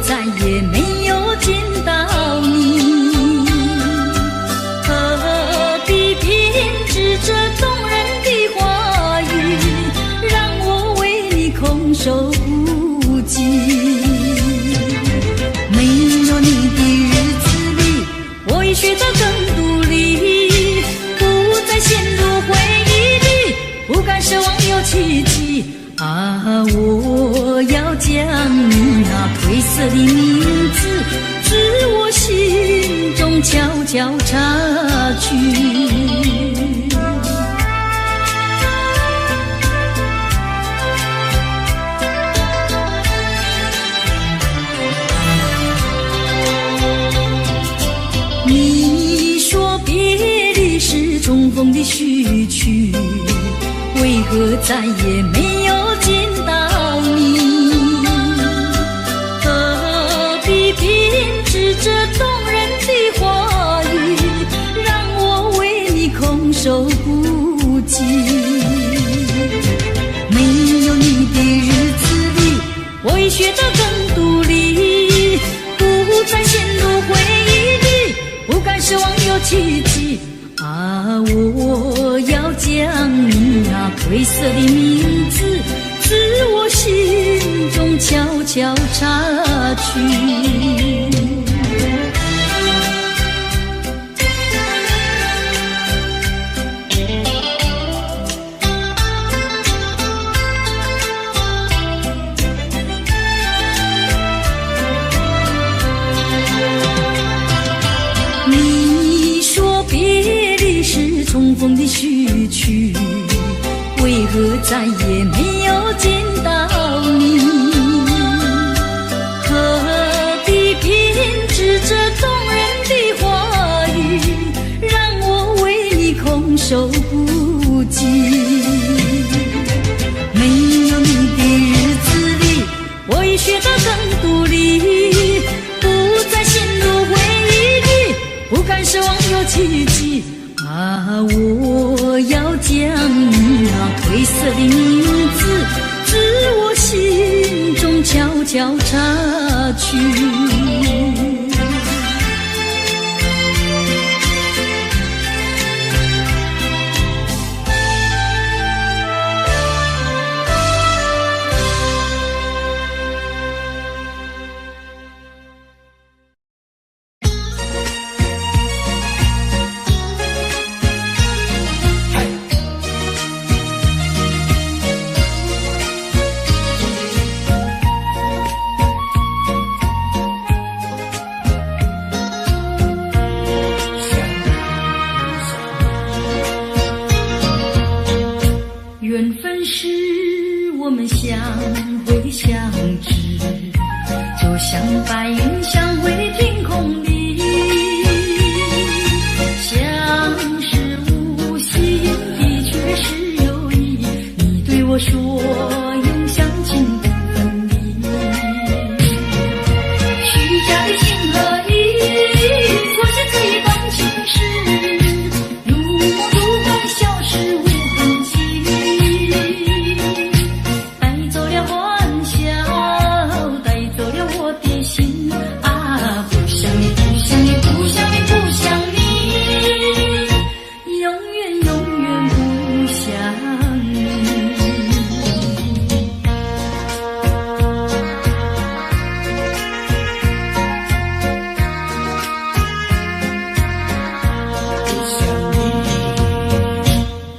再也没有见到你，何必编织这动人的话语，让我为你空守不及。没有你的日子里，我已学得更独立，不再陷入回忆里，不敢奢望有奇迹。我要将你那褪色的名字自我心中悄悄插去。你说别离是重逢的序曲，为何再也没有见到你？何必编织这动人的话语，让我为你空守不及。没有你的日子里，我已学得更独立，不再陷入回忆里，不敢奢望有奇迹。我要将你那褪色的名字自我心中悄悄插去。重逢的序曲，为何再也没有见到你？何必编织这动人的话语，让我为你空守不及。没有你的日子里，我已学得更独立，不再陷入回忆里，不敢奢望有奇迹。我要将你那褪色的名字自我心中悄悄插去。缘分是我们相会相知，就像白云相会天空里，相识无心的却是有意，你对我说永相亲不分离，虚假的情和意错现这一段情事，如梦如幻消失无痕迹，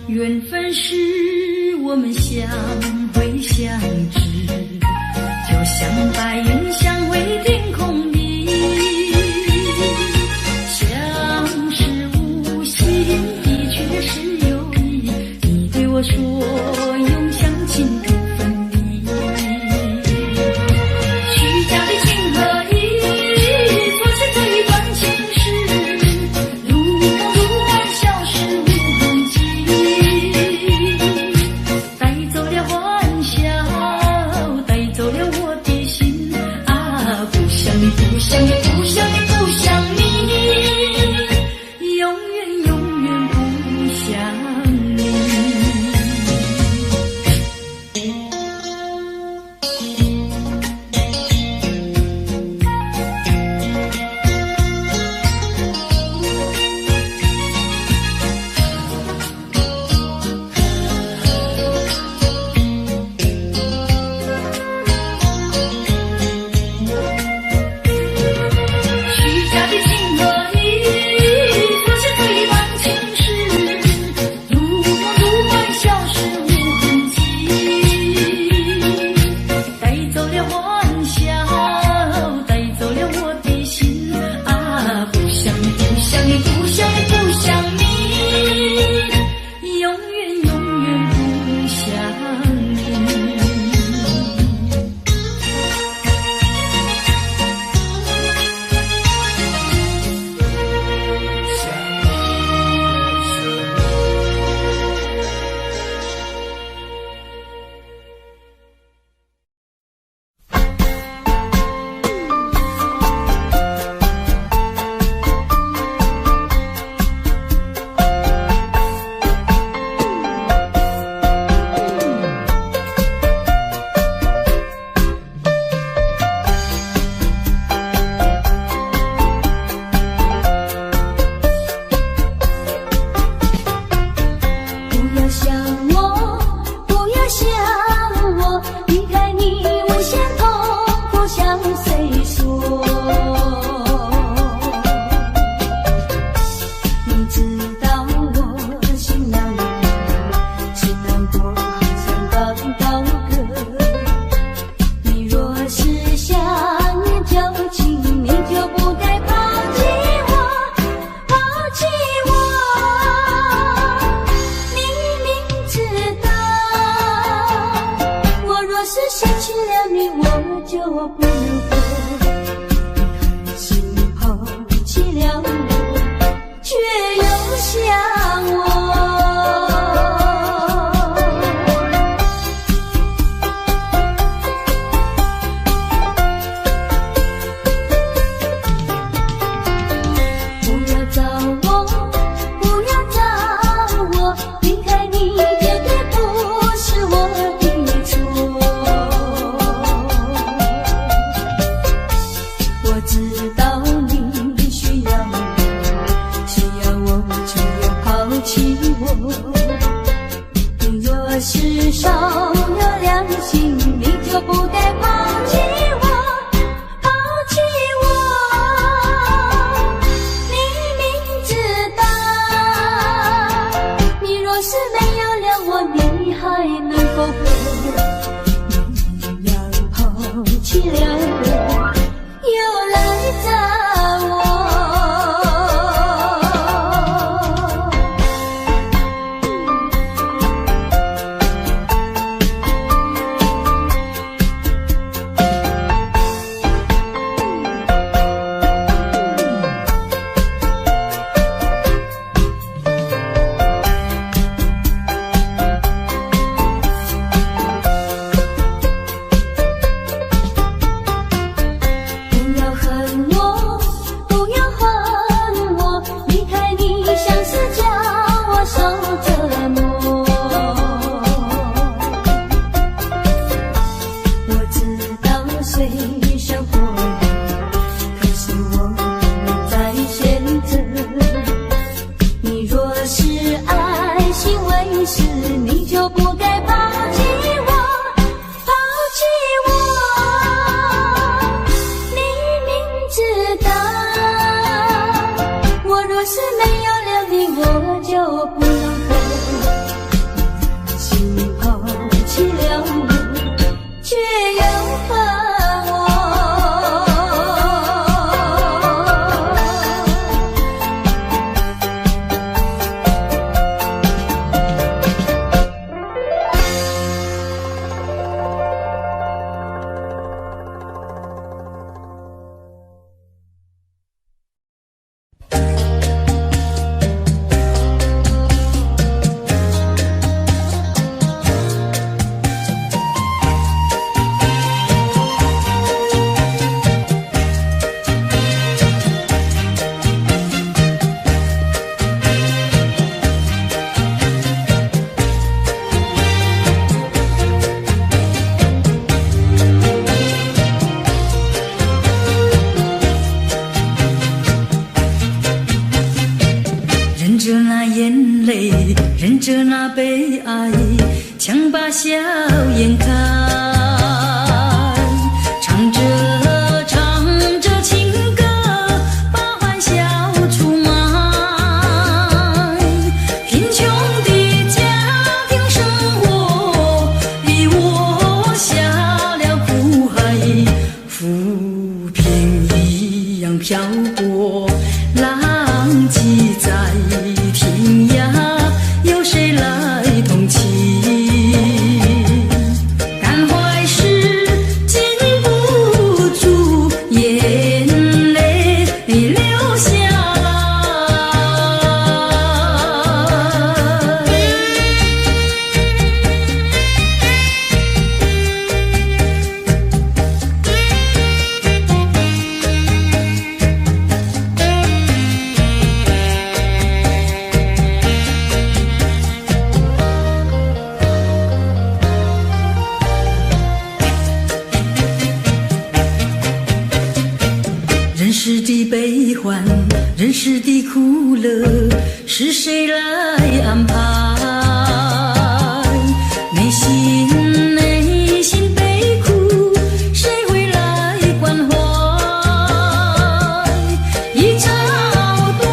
缘分是我们相会相知，就像白云相会天空里，相识无心的却是有意，你对我说永相亲不分离，虚假的情和意错现这一段情事，如梦如幻消失无痕迹，带走了欢笑，带走了我的心啊，不想你，不想你，不想你，不想你，永远永远不想你。若是没有了我，你还能够陪？你要抛弃了我，又来找我。忍着那悲哀，强把笑颜开，唱着情歌，把欢笑出卖。贫穷的家庭生活逼我下了苦海，浮萍一样漂泊，浪迹在天涯。有谁来同情？感怀时禁不住眼泪流下人世的悲欢，人世的苦乐，是谁来安排？内心悲苦，谁会来关怀？一朝堕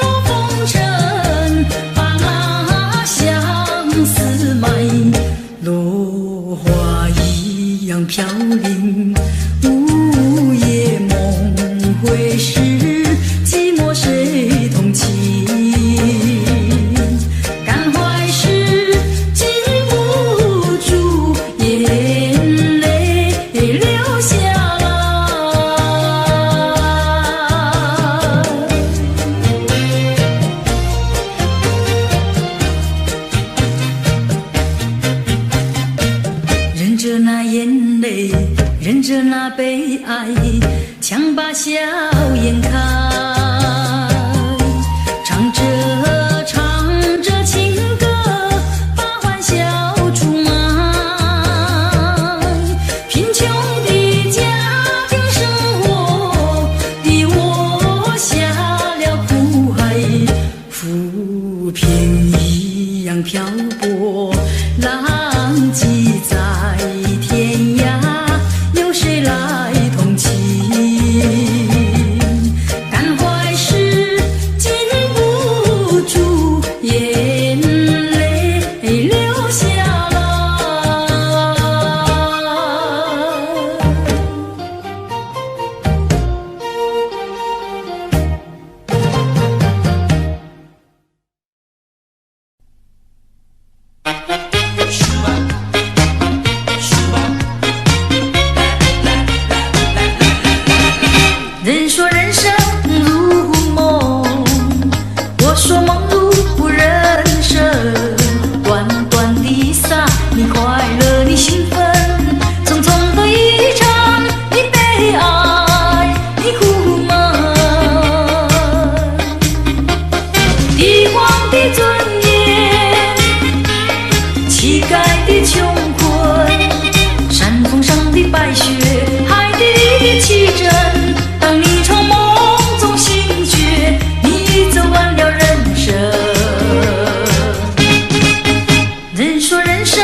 落风尘，把那相思埋，落花一样飘零，午夜梦回时，寂寞谁同情？感怀时禁不住眼泪流下忍着那眼泪，忍着那悲哀，强把笑颜开，唱着情歌，把欢笑出卖。贫穷的家庭生活逼我下了苦海，浮萍一样漂泊，浪迹在天涯。有谁来同情？感怀时禁不住眼泪的尊严，乞丐的穷困，山峰上的白雪，海底里的奇珍。当你从梦中醒觉，你走完了人生。人说人生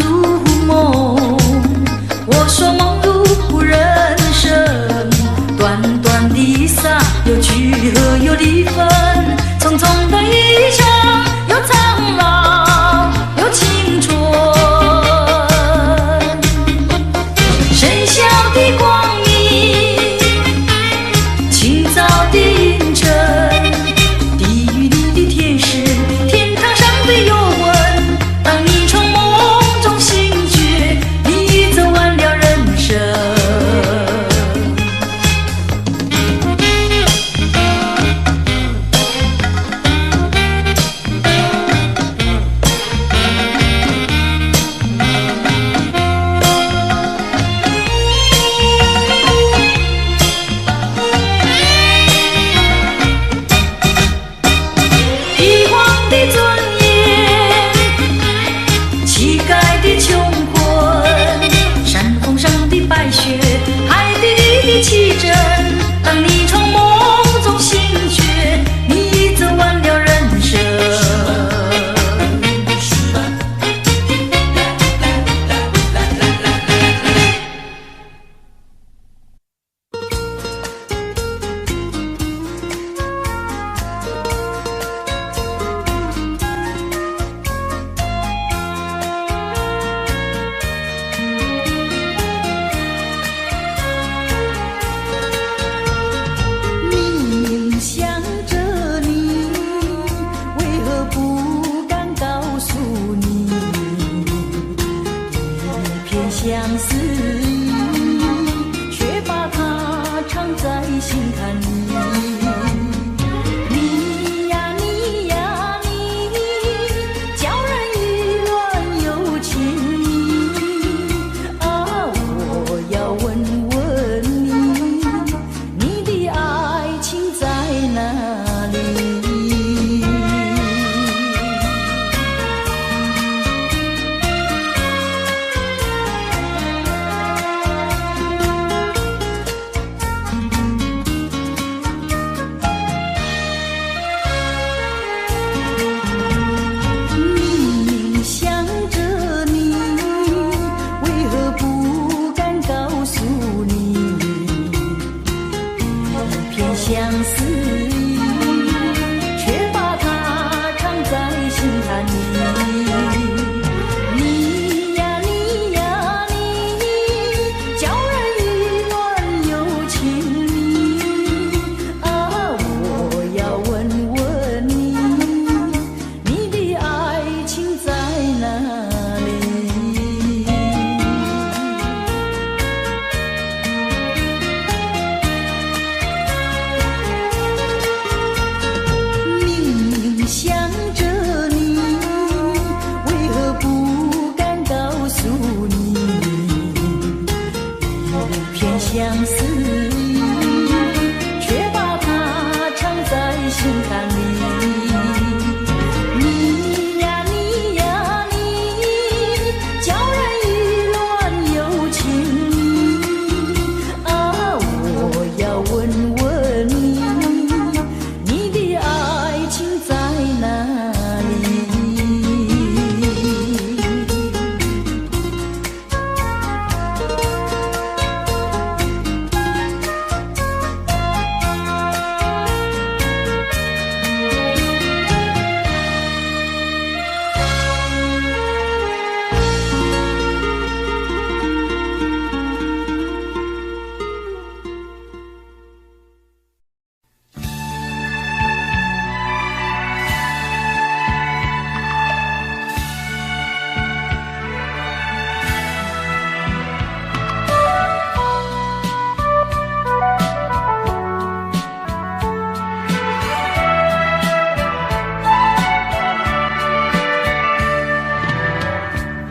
如梦，我说梦如人生。短短的洒，有聚合有离分，匆匆的一生，有苍老有青春。深宵的光明，清早的阴沉，地狱里的天使，天堂上的幽魂。当你从梦中醒觉，你走完了人生。帝皇的尊严，乞丐的穷困，山峰上的白雪，海底里的奇珍。当你从梦中醒觉，你走完了人生。明明想着你，为何不敢告诉你？一片相思意，却把它藏在心坎里。你呀你呀你，叫人意乱又情迷。啊，我要问问你，你的爱情在哪里？明明想着你，为何不敢告诉你？一片相思意，却把它藏在心坎里。你呀你呀你，叫人意乱又情迷。啊，我要问问你，你的爱情在哪里？明明想着你，为何不敢告诉你？一片相思意，却把它藏在心坎里。你呀你呀你，叫人意乱又情迷。啊，我要问问你，你的爱情在哪里？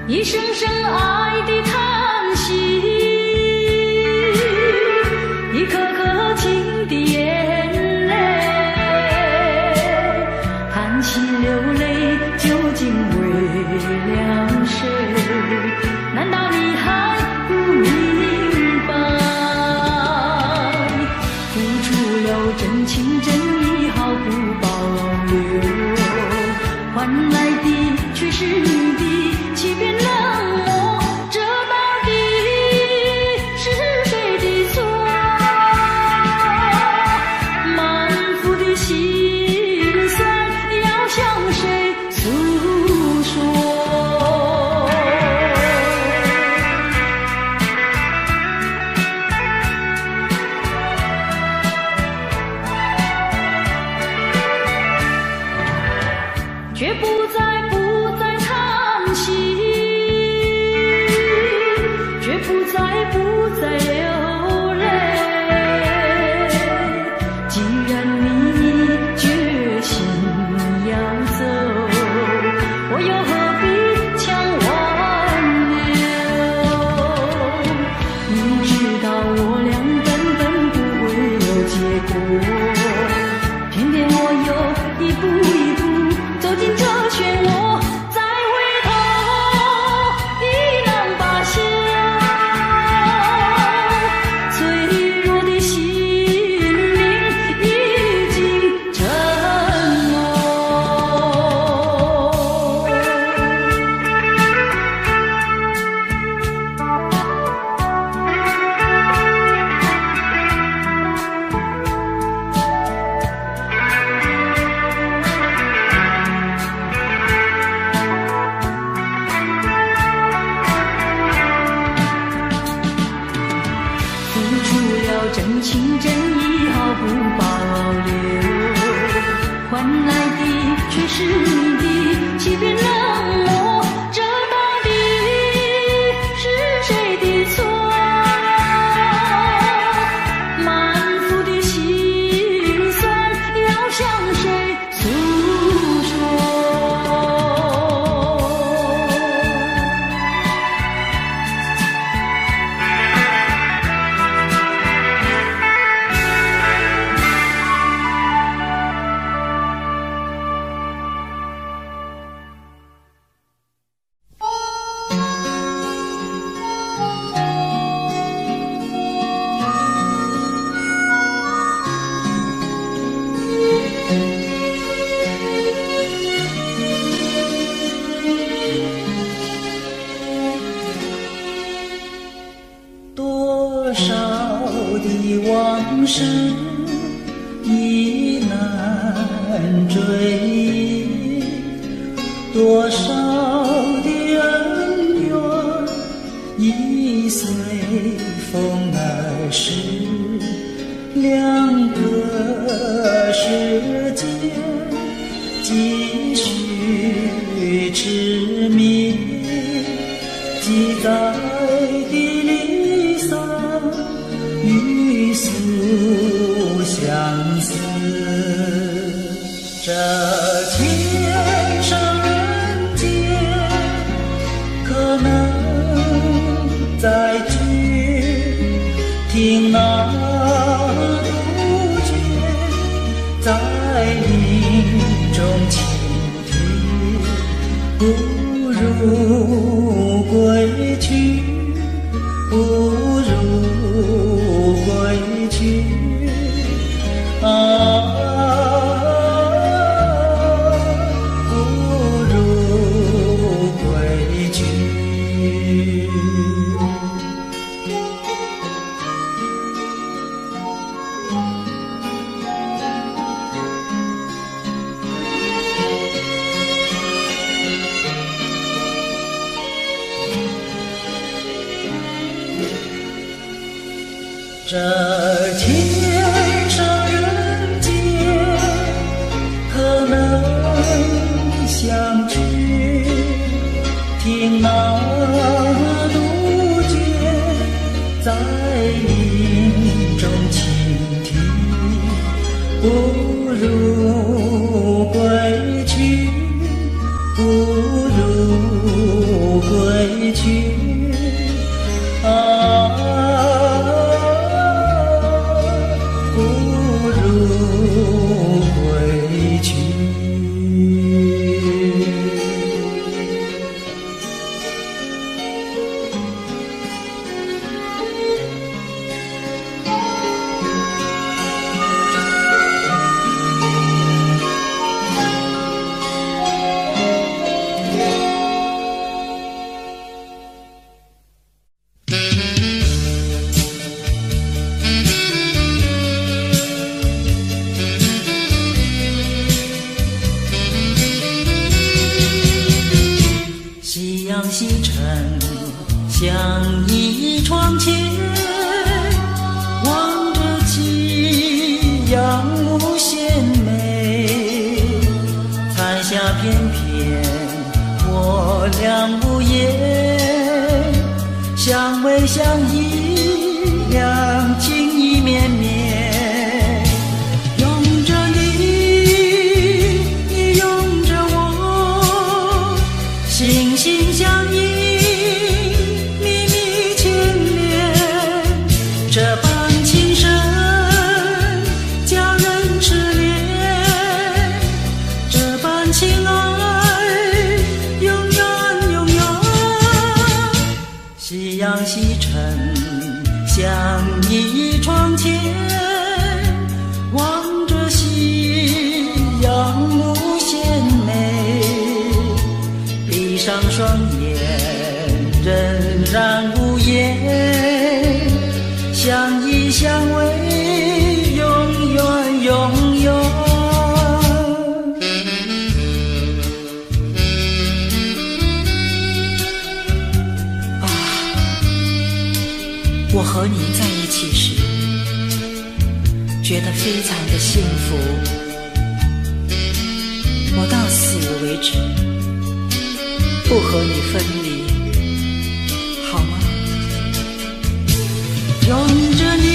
一声声爱的叹息，一颗颗情的眼泪，叹息了流泪究竟为了谁？难道你还不明白？付出了真情真意毫不保留，换来的却是你的欺骗冷漠，这到底是谁的错？满腹的心酸要向谁诉说？却不再叹息，却不再流泪。既然你决心要走，我又何必强挽留？明知道我俩根本不会有结果，偏偏我又一步一步走进这漩涡，再回头已难罢休。脆弱的心灵已经沉默。付出了真情真意毫不保留，换来的却是你的欺骗冷漠，这到底是谁的错？满腹的心酸要向谁诉说？多少的往事已难追忆，多少的恩怨已随风而逝，两个世界继续痴迷，记载的离散与诉相思，这天上人间可能再聚，听那杜鹃在林中倾听，不如归去，不如归去啊，不如归去。这天上人间可能相聚，听那杜鹃在林中倾听，不如归去，不如归去啊，不如归去。阳西沉，相依窗前，望着夕阳无限美。彩霞翩翩，我俩无言，相偎相依，两情意绵绵。拥着你，你拥着我，心心相印，密密牵连。这般情深，叫人痴恋；这般情爱，永远永远。夕阳西沉，相依窗前，望着夕阳无限美。闭上双眼，仍然无言，相依相偎，永远永远。我和你在一起时，觉得非常的幸福，我到死为止不和你分离，好吗？拥着你，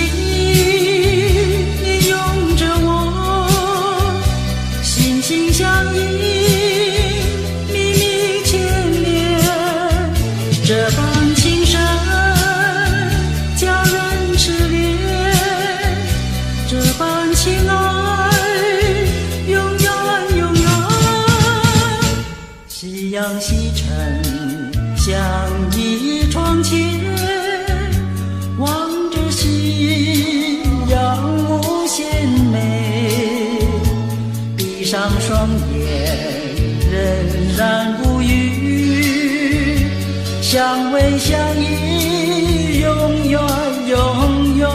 你拥着我，心心相印，密密牵连。这般情深，叫人痴恋；这般情爱，永远永远。夕阳西沉，相依窗前，望着夕阳无限美。闭上双眼，仍然无语，相偎相依，永远永远。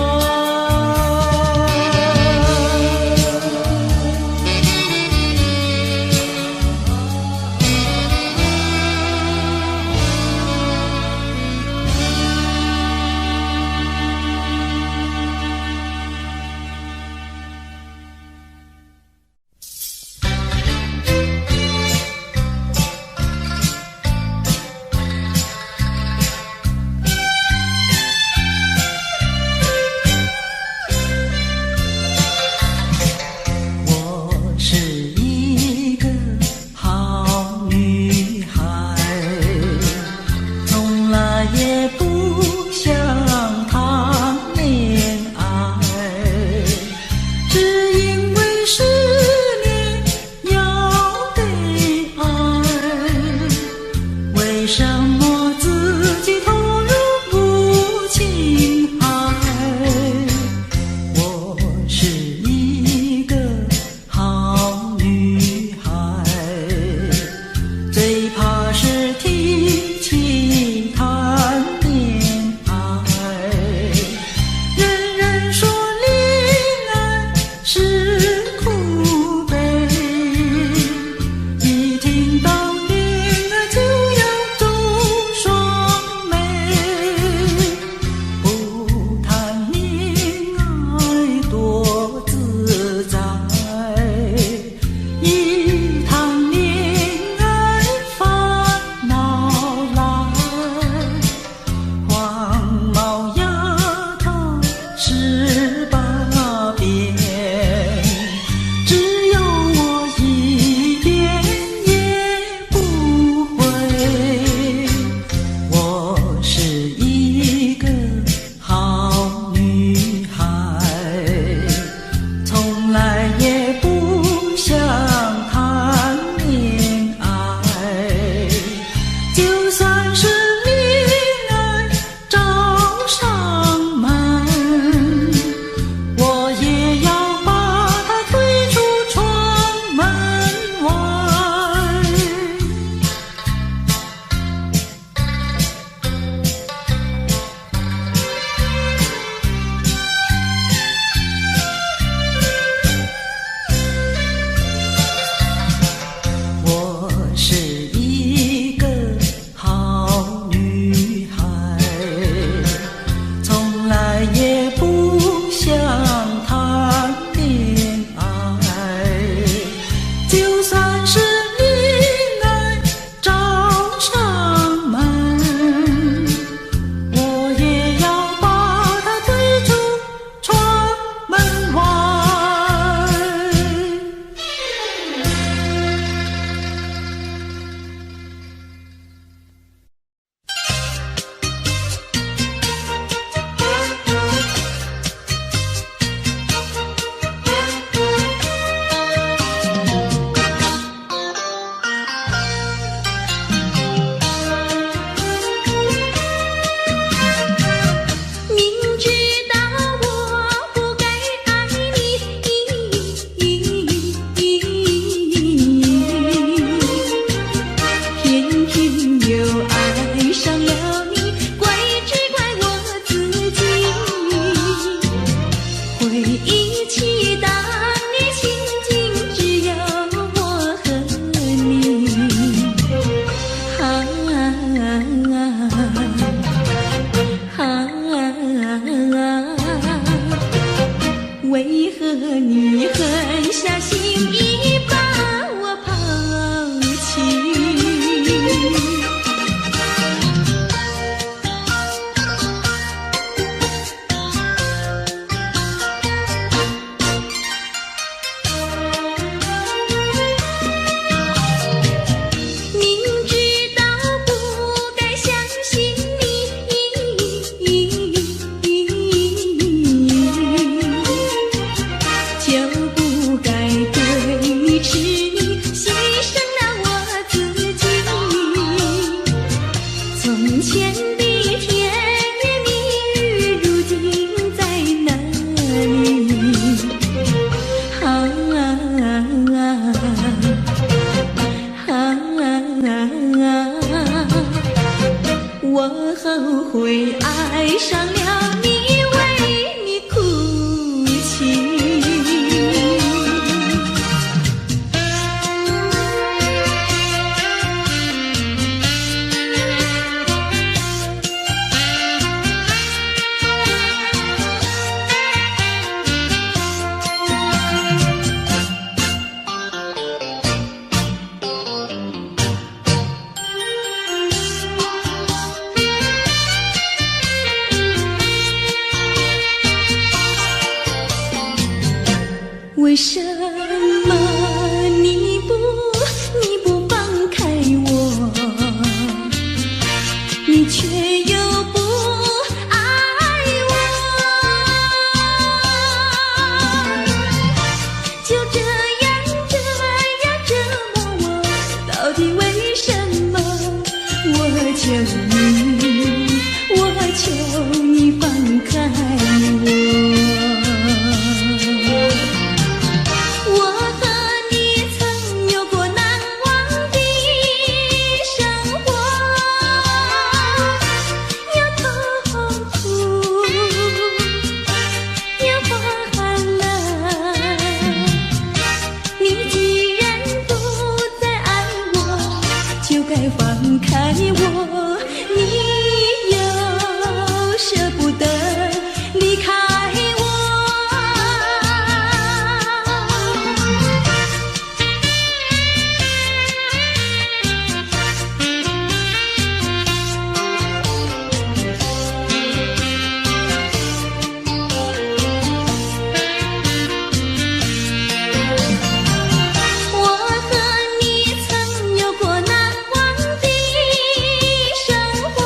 我后悔爱上了你，为你哭泣。为什么你不放开我，你却又不爱我，就这样折磨我，到底为什么？我求你放开我。放开我，你又舍不得离开我。我和你曾有过难忘的生活，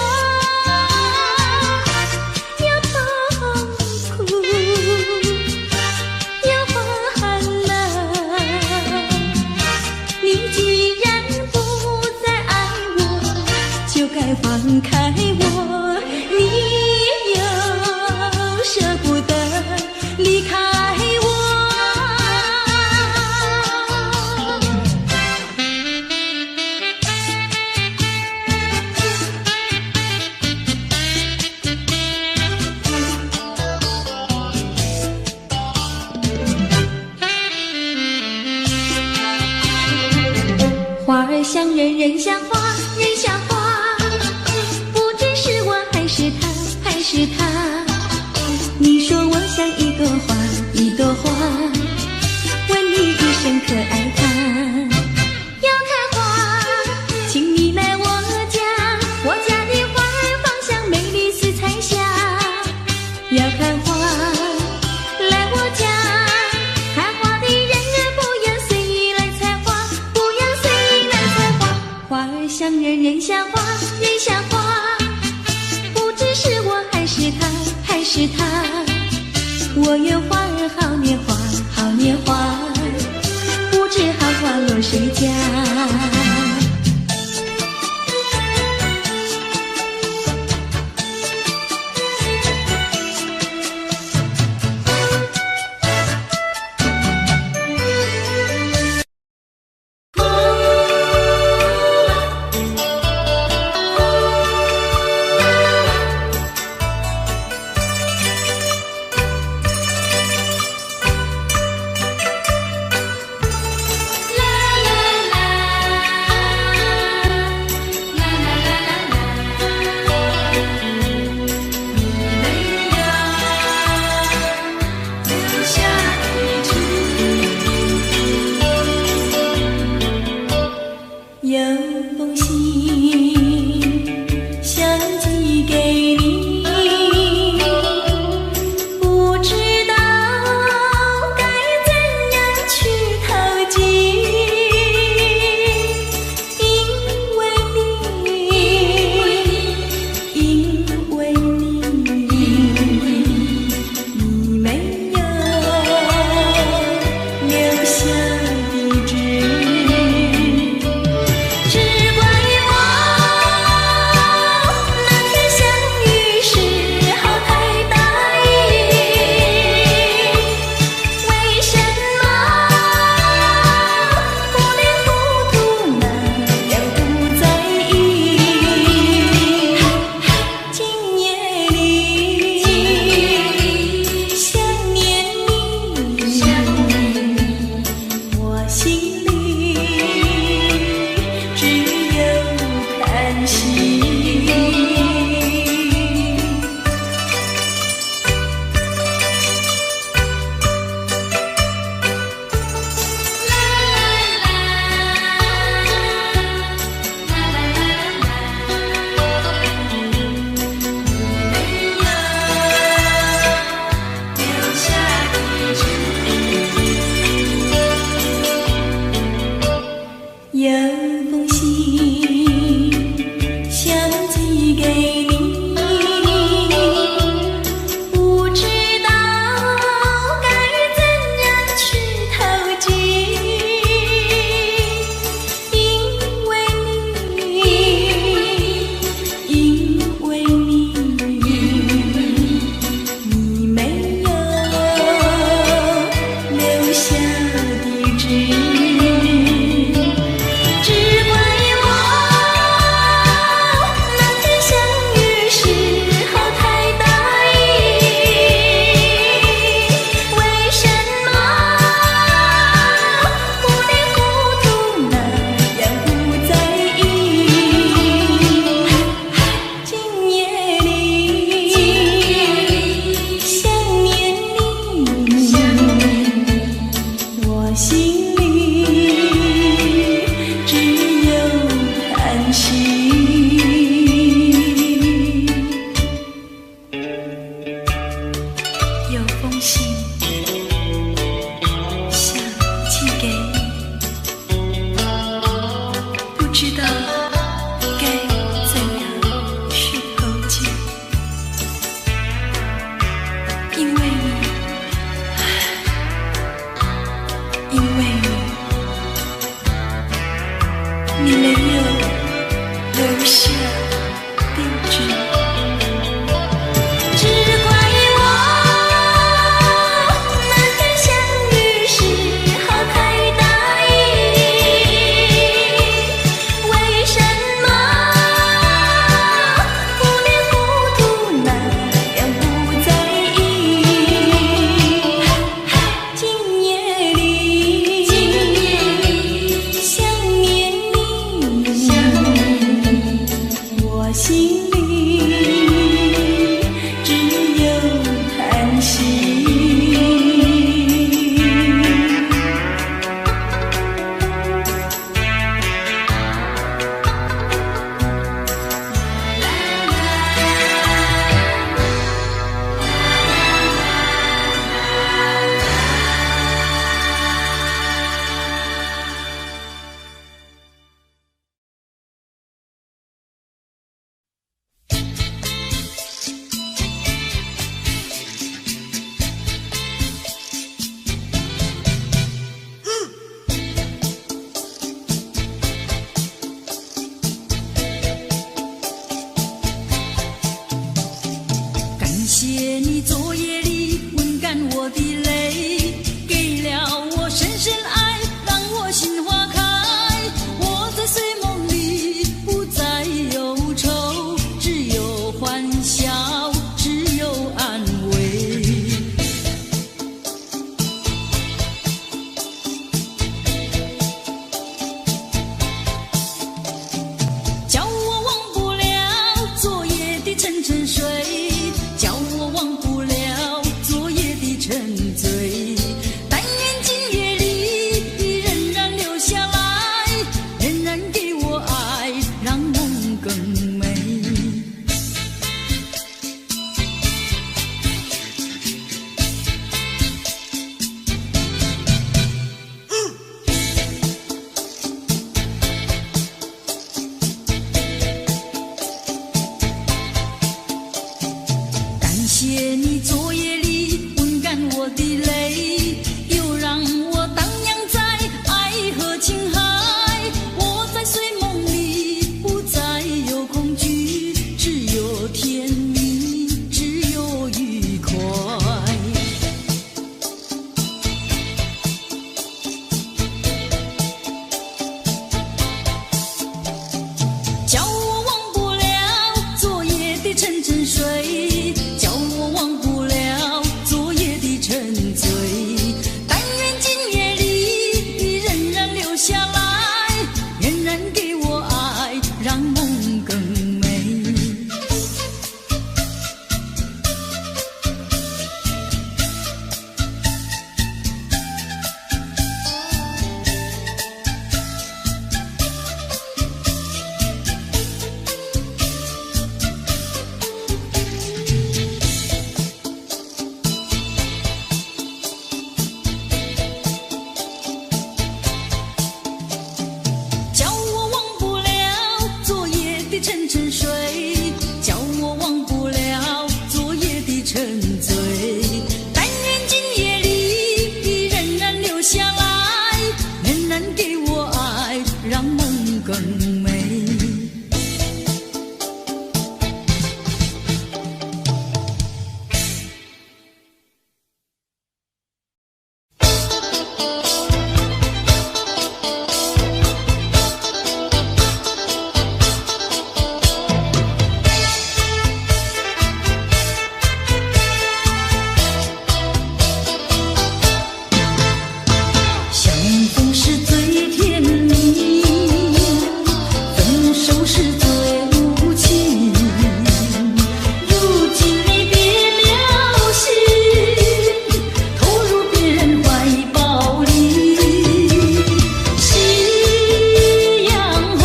有痛苦，有欢乐。你既然不再爱我，就该放开我，你又舍不得离开我。花儿像人，人像花，人像花，不知是我还是他，还是他。你说我像一朵花，一朵花，问你一声可爱它。要看花，请你来我家，我家的花儿芳香美丽似彩霞。要看花，来我家，看花的人不要随意来采花，不要随意来采花。花儿像人，人像花，人像花，不知是我还是他，还是他。我愿花儿好年华，好年华，不知好花落谁家。有封信想寄给你，不知道该怎样去投寄，因为你没有留下地址。只怪我留下地址。只怪我那天相遇时候太大意，为什么糊里糊涂那样不在意？今夜里想念你，我心里只有叹息。感谢你昨夜里温干我的泪，给了我深深爱，让我心花开。我在睡梦里不再忧愁，只有欢笑，只有安慰。叫我忘不了昨夜的沉沉睡，叫我忘不了昨夜的沉醉。但愿今夜里仍然留下来，仍然给我爱，让梦更美。感谢你昨夜里温干我的泪，又让我荡漾在爱和情海。我在睡梦里不再有恐惧，只有甜蜜，只有愉快。叫我忘不了昨夜的沉沉睡，叫我忘不了昨夜的沉醉。但愿今夜里仍然留下来，仍然给我爱，让梦更美。叫我忘不了昨夜的沉沉睡，叫我忘不了昨夜的沉醉。但愿今夜里仍然留下来，仍然给我爱，让梦更美。相逢是最甜蜜，分手是最无情。如今你别了心，投入别人怀抱里。夕阳红，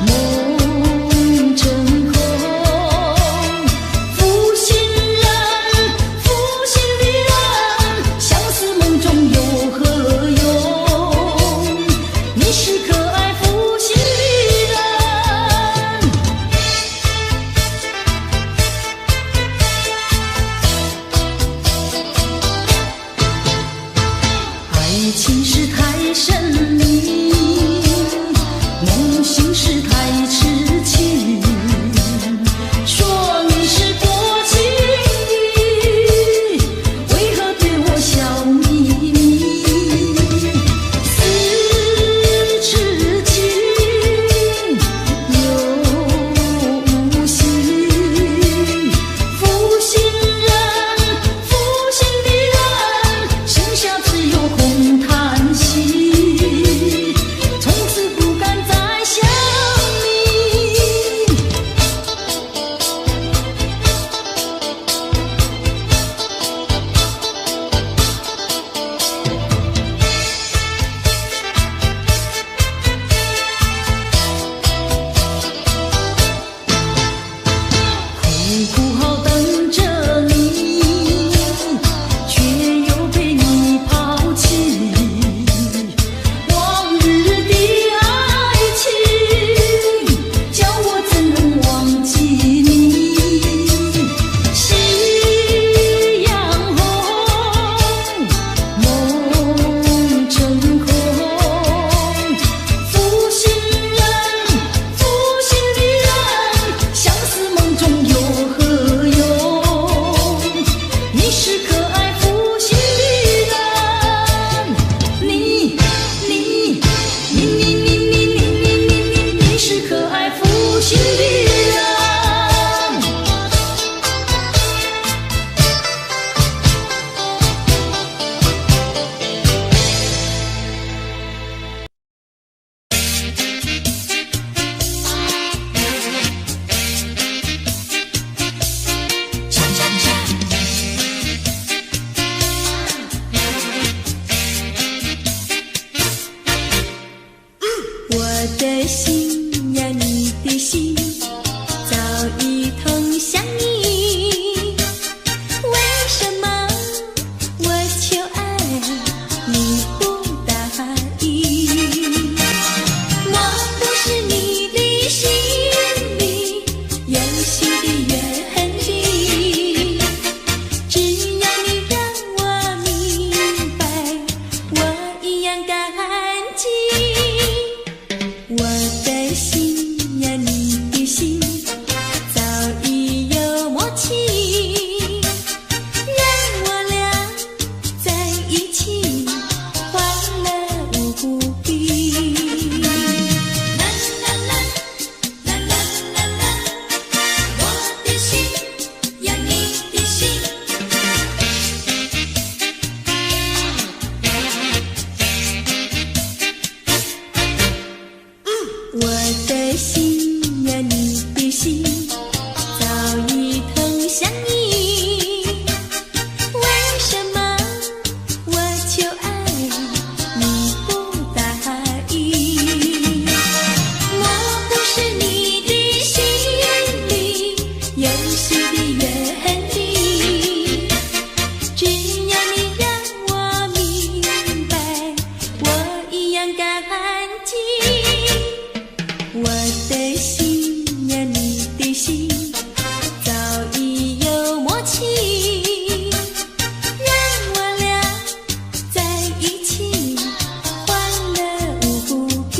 梦成空。负心人，负心的人，相思梦中有何用？你是可爱负心的人。的心呀，你的心早已通向你，为什么我求爱你不答应？我不是你的心里有心的原理，只要你让我明白，我一样感激。我的心呀，你的心早已有默契，让我俩在一起欢乐无比。啦啦啦啦啦啦啦，我的心呀，你的心。我的心呀，你的心早已通向你，为什么我求爱你不答应？我不是你的心里有心的原理，只要你让我明白，我一样感激。我的心呀，你的心早已有默契，让我俩在一起欢乐无比。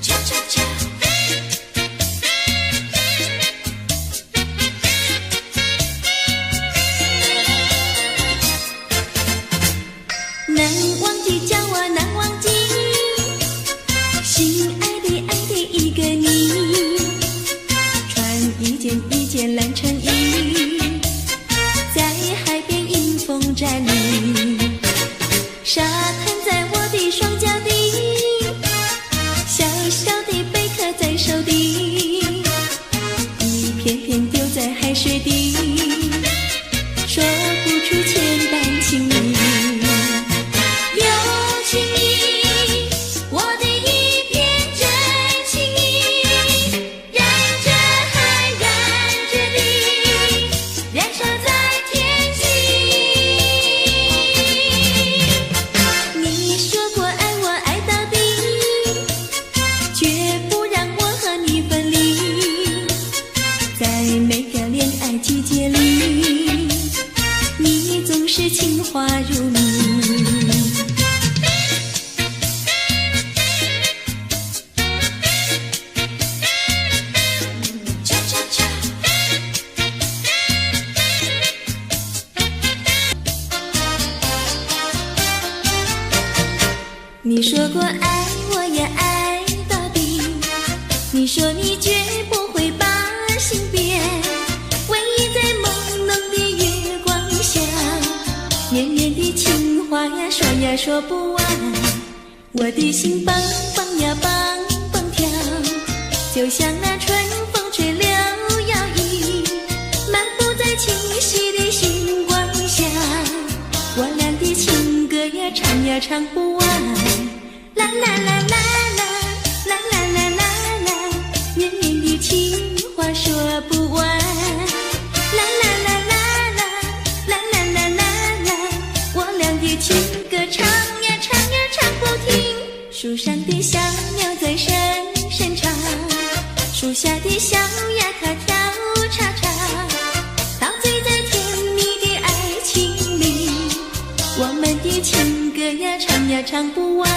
恰恰恰。难忘记叫我难忘记，心爱的一个你，穿一件蓝衬衣，在海边迎风站立，沙滩在我的双脚底，小小的贝壳在手底，一片片丢在海水底，说不出千般情意。季节里，你总是情话如蜜。恰恰恰。你说过爱我也爱到底，你说你绝不会把心变。绵绵的情话呀，说呀说不完，我的心蹦蹦呀蹦蹦跳，就像那春风吹柳摇曳，漫步在清晰的星光下，我俩的情歌呀唱呀唱不完，啦啦啦啦啦啦啦啦啦啦，绵绵的情话说不完，啦啦啦啦情歌唱呀唱呀唱不停，树上的小鸟在声声唱，树下的小鸭它跳叉叉，陶醉在甜蜜的爱情里，我们的情歌呀唱呀唱不完。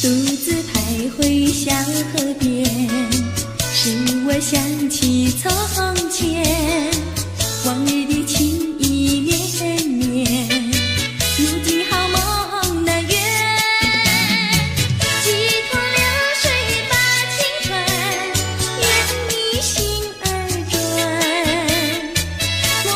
独自徘徊小河边，使我想起从前，往日的情意绵绵，如今好梦难圆。几头流水把青春沿你心儿转，那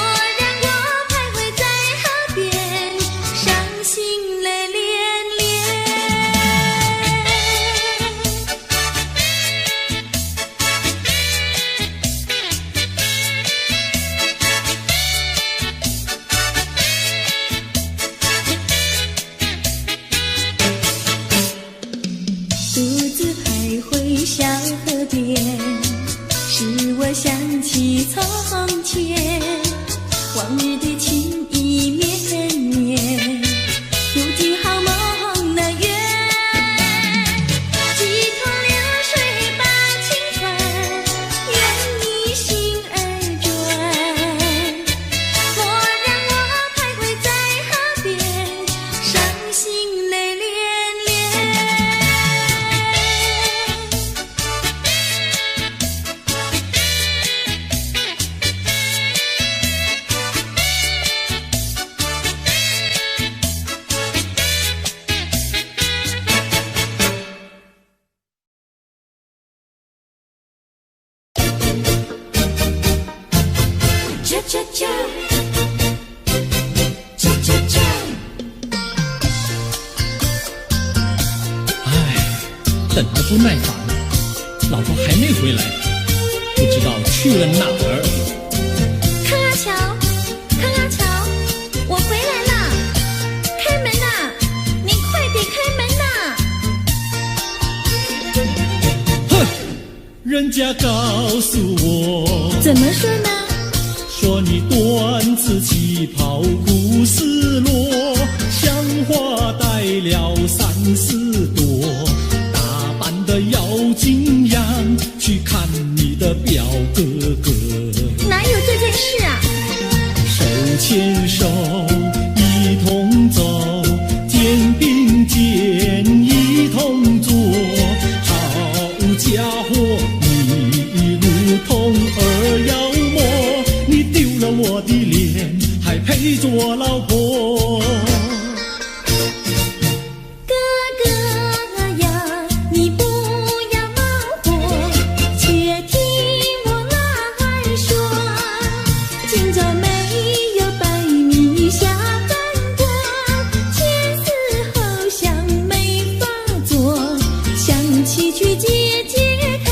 等得不耐烦，老婆还没回来，不知道去了哪儿。康阿乔，康阿乔，我回来了，开门呐！你快点开门呐！哼，人家告诉我，怎么说呢？说你端子旗袍古丝罗，像花戴了3、4朵，打扮得妖精样，去看你的表哥哥。哪有这件事啊？手牵手一同走，肩并肩一同坐，好家伙，你如同儿妖魔，你丢了我的脸，还陪做老婆。哥哥呀，你不要恼火，且听我来说。今朝没有白米下饭锅，前思后想没法做，想起去解解恨，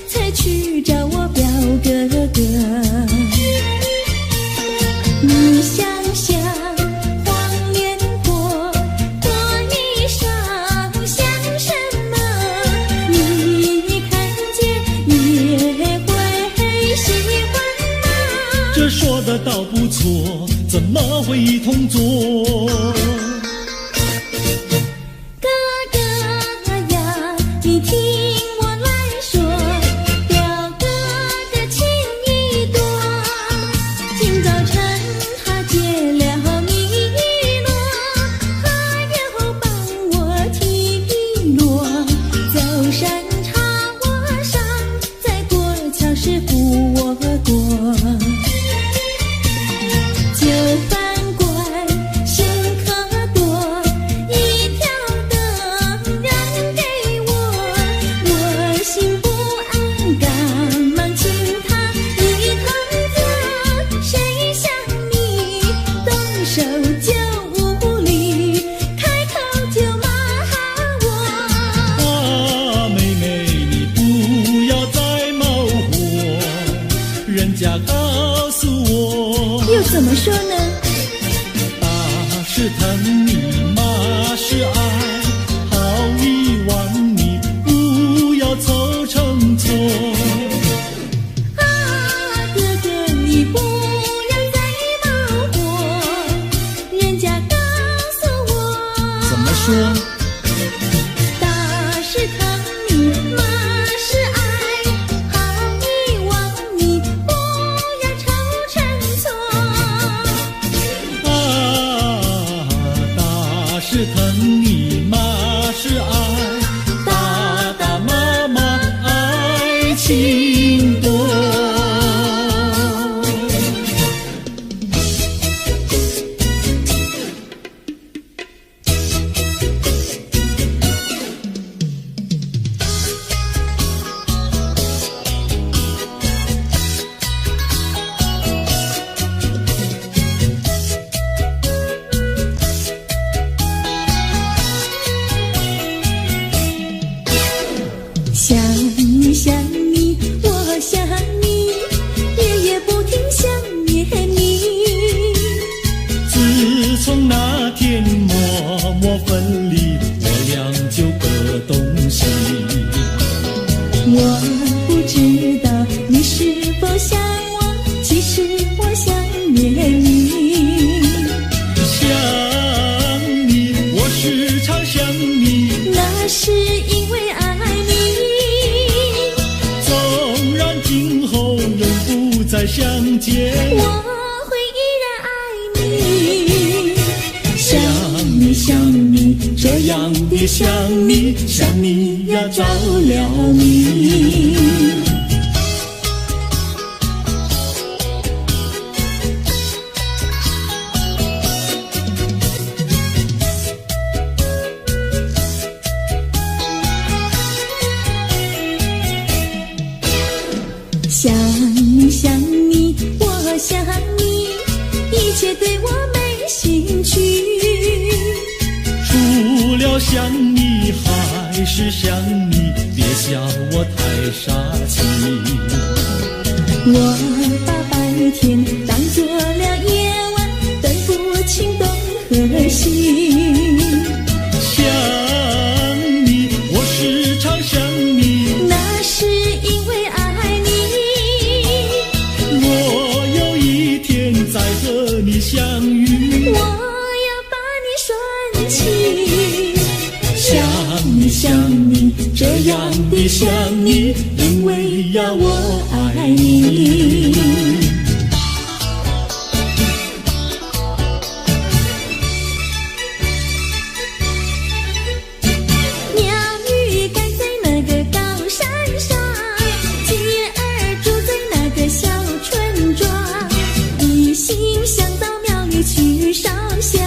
才去找我表哥哥。你想想黄连锅，锅衣裳像什么？你看见也会喜欢吗？这说的倒不错，怎么会一同做？哥哥呀，你听我来说，表哥的情意多。今早晨他解了米罗，他又帮我提璎珞，走山茶我上，在过桥时扶我过。酒饭馆新客多，一条灯让给我，我心不安，赶忙请他一同坐。谁想你动手就无礼，开口就骂我。啊，妹妹，你不要再冒火，人家告诉我，又怎么说呢？打是疼你，骂是爱，好遗忘你，不要凑成错。啊，哥哥你不要再冒火，人家告诉我。怎么说？打是疼你，骂是爱，好遗忘你，不要凑成错。啊，打是疼你，骂是爱，打打骂骂爱情多。想你想你，我想你，夜夜不停想念你。自从那天默默分离，我俩就各东西。我不知道你是否想我，其实我想念你。想你，我时常想你，那是因为爱你。纵然今后仍不再相见，我会依然爱你。想你想你，这样的想你，想你呀着了迷。想你想你，我想你，一切对我没兴趣。除了想你还还是想你，别笑我太傻气。我把白天当作了夜晚，分不清东和西。想你，我时常想你，那是因为爱你。我有一天再和你相遇，我要把你拴起。想你想你，这样的想你，因为呀我爱你。鸟语盖在那个高山上，鸡儿住在那个小村庄，一心想到庙里去烧香，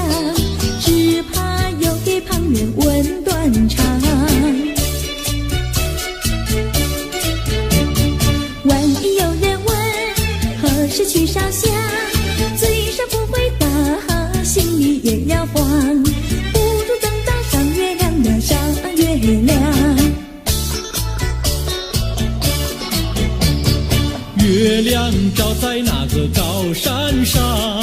只怕又给旁人问断肠。万一有人问何时去烧香，嘴上不回答，心里也要慌，不如等到上月亮的上月亮。月亮照在那个高山上，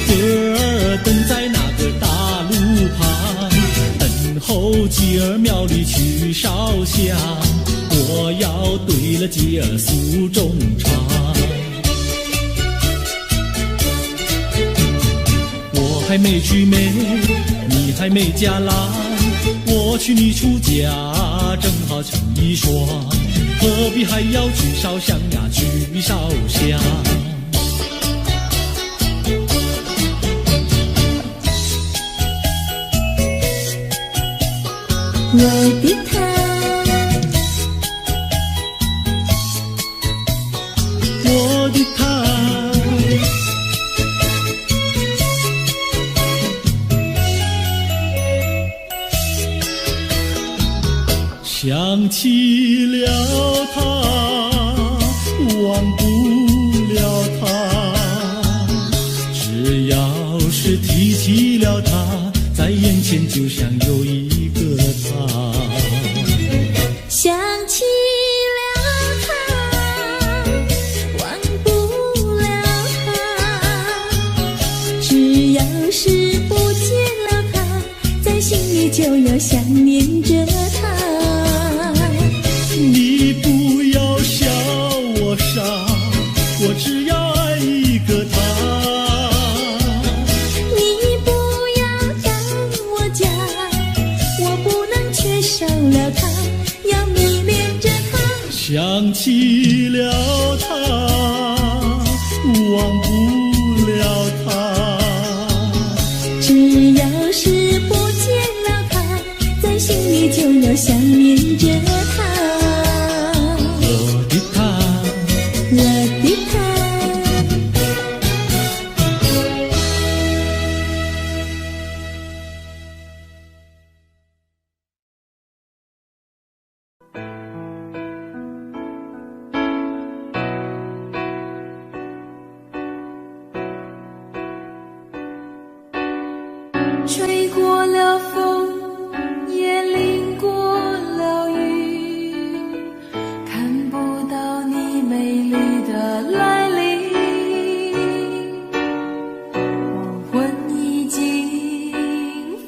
歌儿等在那个大路旁，等候鸡儿庙里去烧香，我要对了鸡儿诉衷肠。我还没娶媒，你还没嫁郎，我娶你出嫁正好成一双，何必还要去烧香呀去烧香。我的他，我的他，想起了他，忘不了他，只要是提起了他，在眼前就像有一个他。想起了他，忘不了他，只要是不见了他，在心里就要想念着他。你不要笑我傻，我只要爱一个他。你不要当我假，我不能缺少了他，要迷恋着他。想起了他，忘不了他，只要是不见了他，在心里就要想念着他。我的他，我的他，吹过了风，也淋过了雨，看不到你美丽的来临。黄昏已经，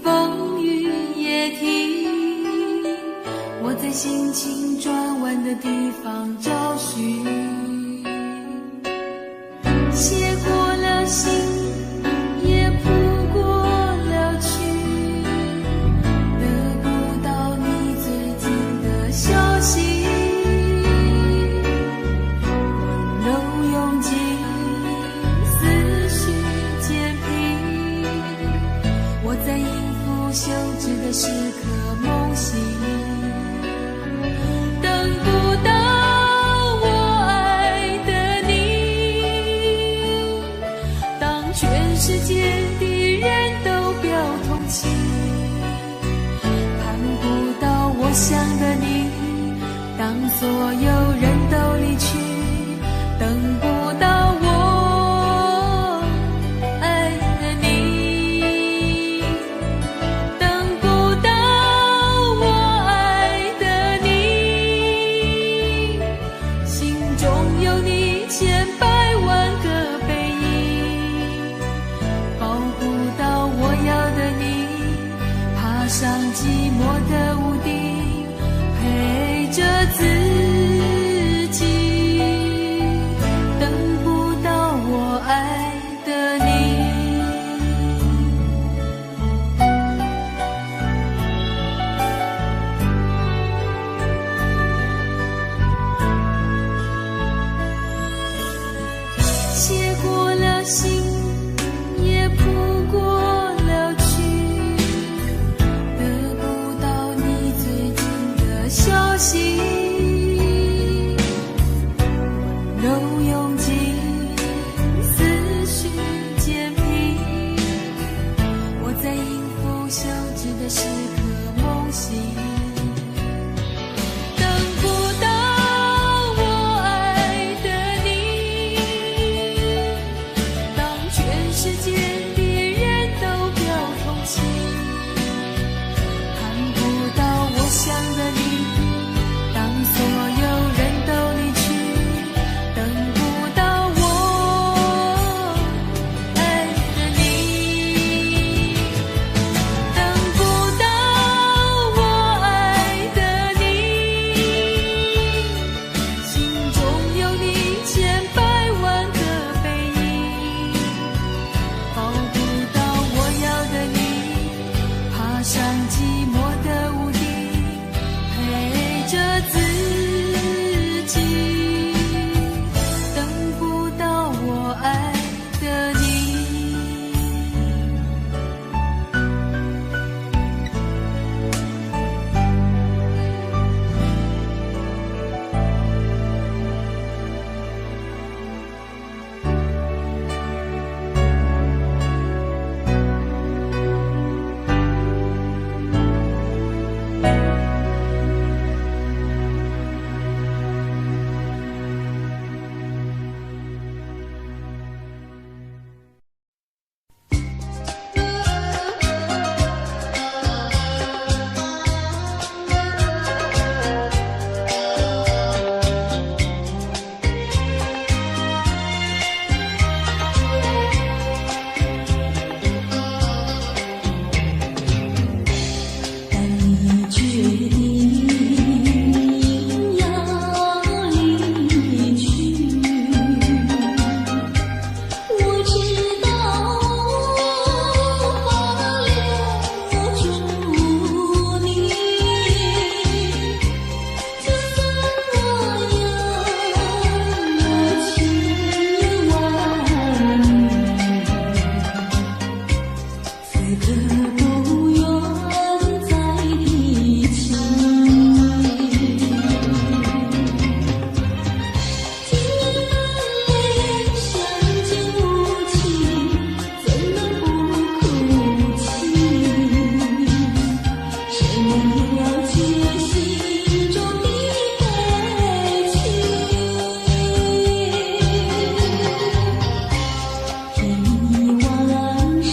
风雨也停，我在心情转弯的地方找寻，写过了信，也谱过了曲，得不到你最近的消息。温柔涌进思绪渐平，我在应付休止的时刻梦醒，等不到我爱的你。当全世界的人都表同情，看不到我想的你。当所有人都离去，等不到我爱的你。等不到我爱上寂寞的屋顶，陪着自己，等不到我爱的你。写过了信，也谱过了曲，得不到你最近的消息，柔拥进思绪渐平，我在应付消滞的时刻梦醒，等不到我爱的你，当全世界的人都表同情，看不到我想的你，当所有人都离去，等不到我爱的你，等不到我爱的你，心中有你千百万个背影，抱不到我要的你，爬上寂寞的屋顶，陪着自己，等不到我爱的你。当你决定要离去，我知道无法留住你，就算我有千万此刻不愿再提起，今夜难泪相见无期，怎能不哭泣？谁能了解心中的悲情？天已晚时，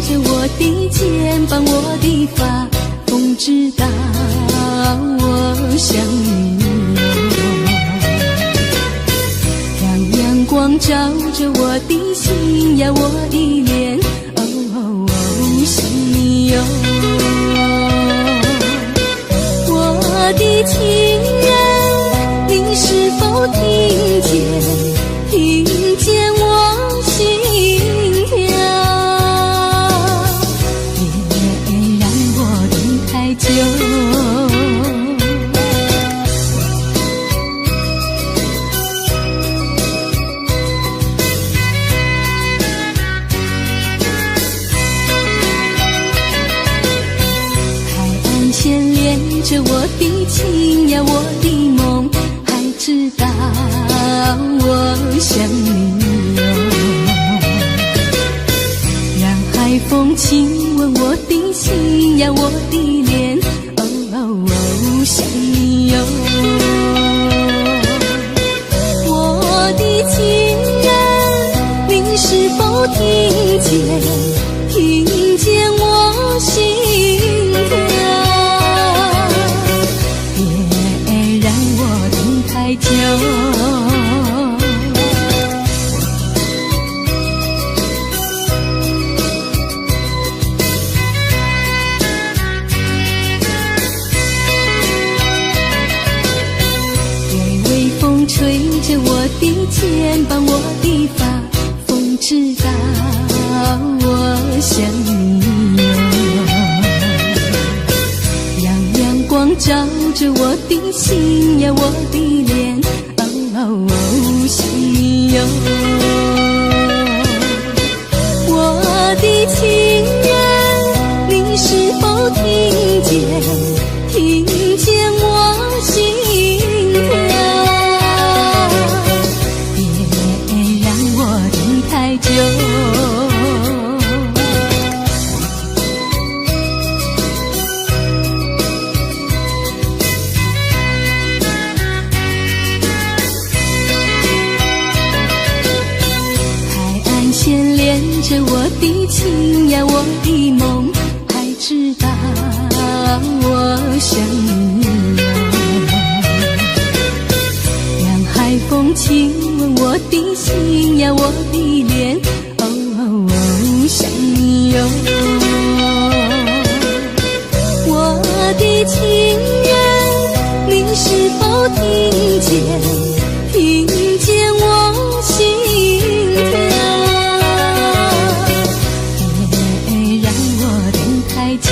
着我的肩膀，我的发，风知道我想你哦。让阳光照着我的心呀，我的脸，哦，想你哟。我的情人，你是否听见我心跳？别让我等太久。海岸线连着我的情呀，我的梦，还知道我想你哦。让海风亲吻我的心呀，我的脸，哦，想你哟。我的情人，你是否听见我心跳？别让我等太久。吹着我的肩膀，我的发，风知道我想你哟。让阳光照着我的心呀，我的脸，哦，想你哟。我的情人，你是否听见我心跳？太久。海岸线连着我的情呀，我的梦，还知道我想你哟。让海风亲吻我的心呀，我的脸，哦，想你哟。我的情人，你是否听见我心跳？别让我等太久。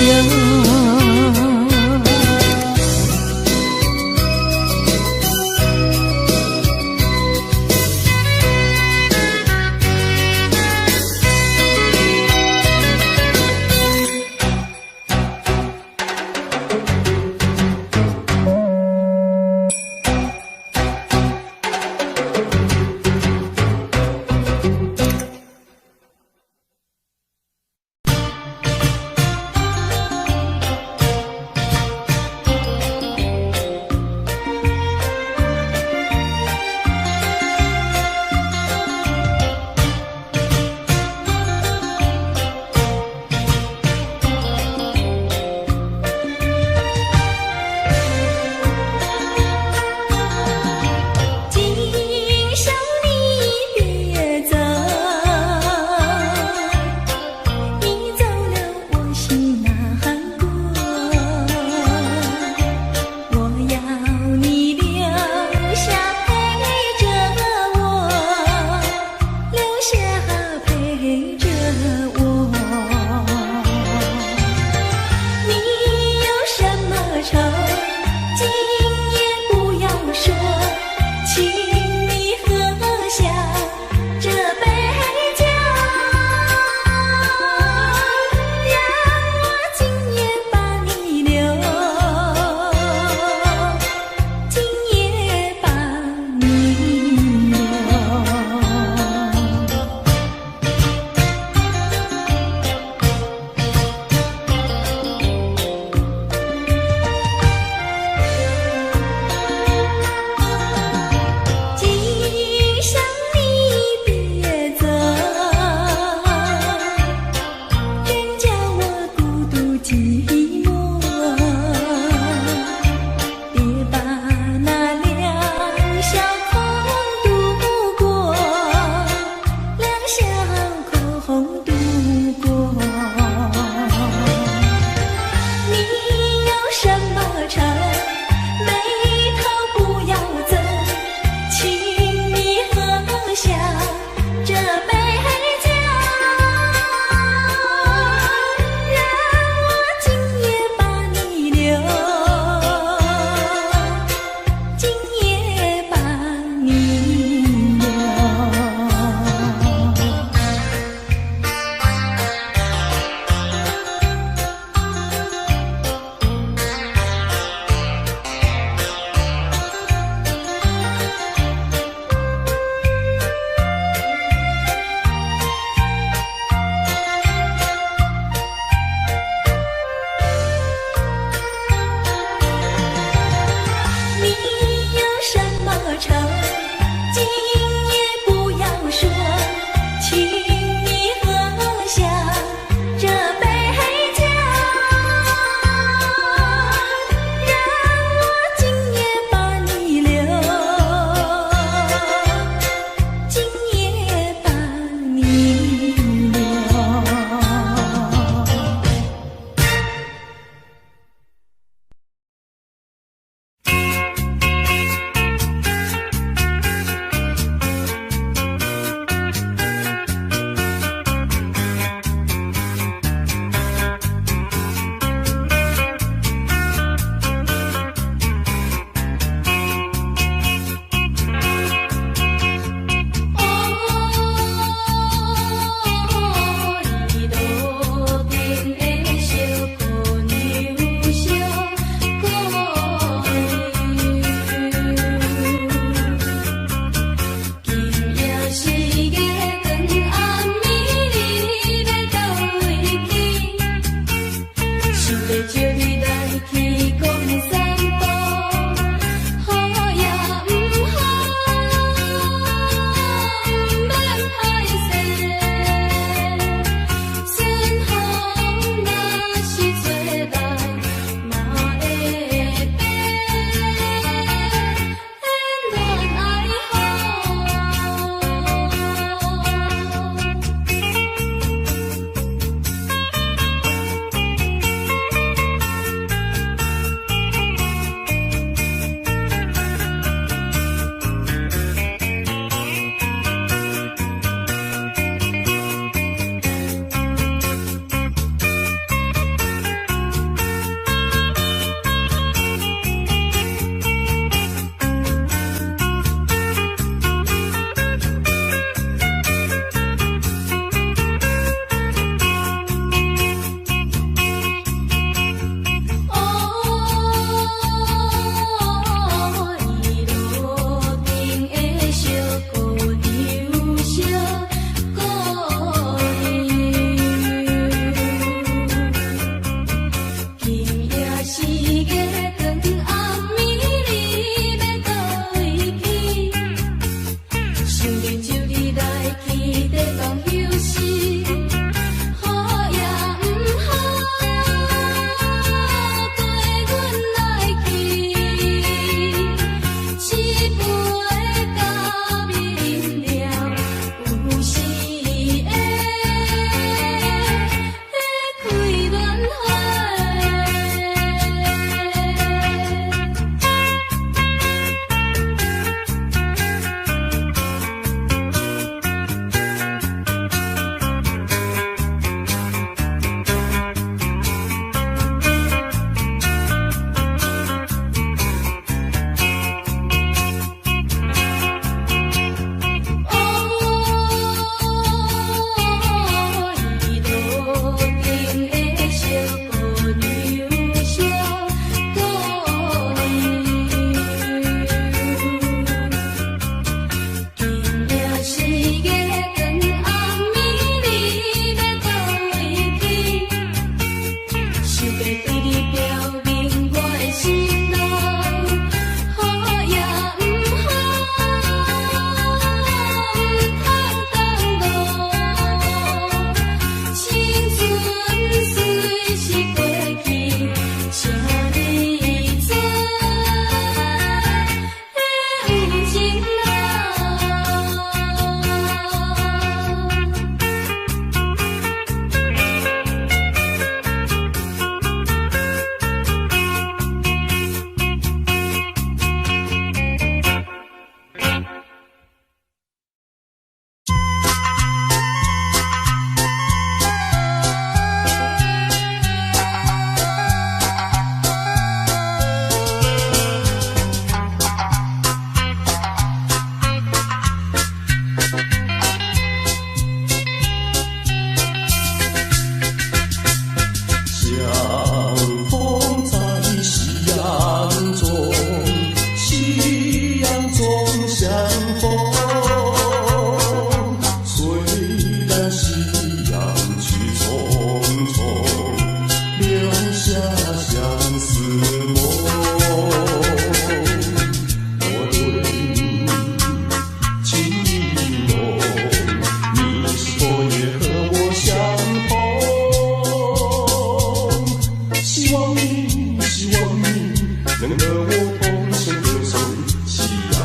同声歌颂夕阳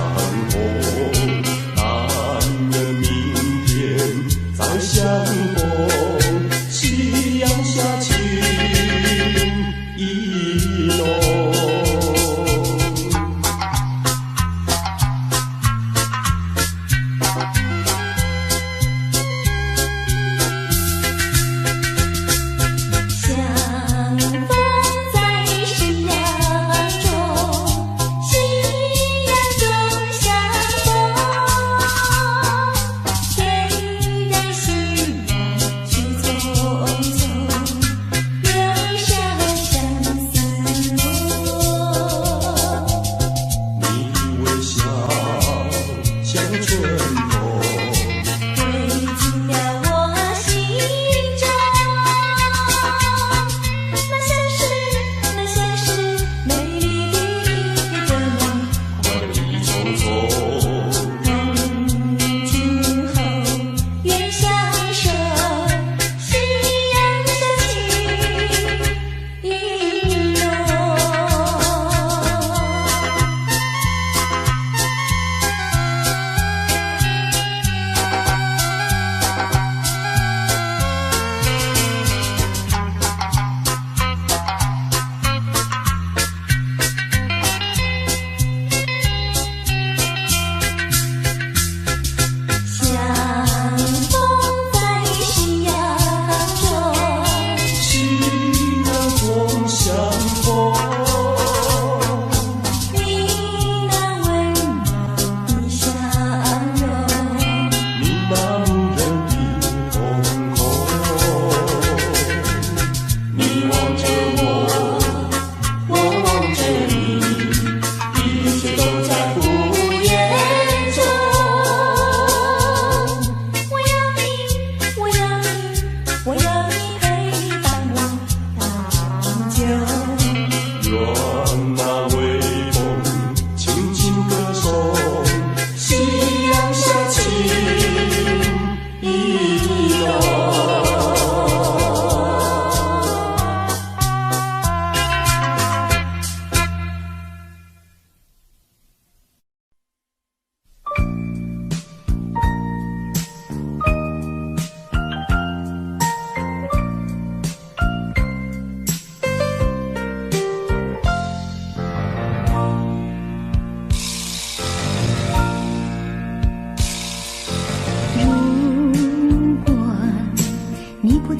红，但愿明天再相逢，夕阳下情意浓。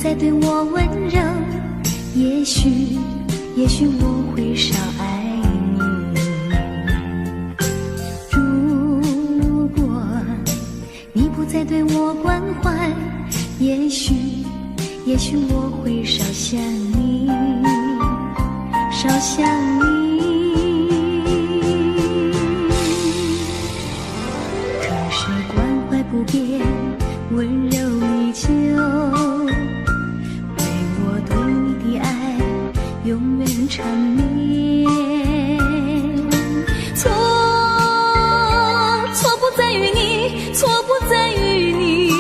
再对我温柔，也许我会少爱你。如果你不再对我关怀，也许我会少想你，少想你。可是关怀不变，温柔依旧，永远缠绵。错不在于你，错不在于你，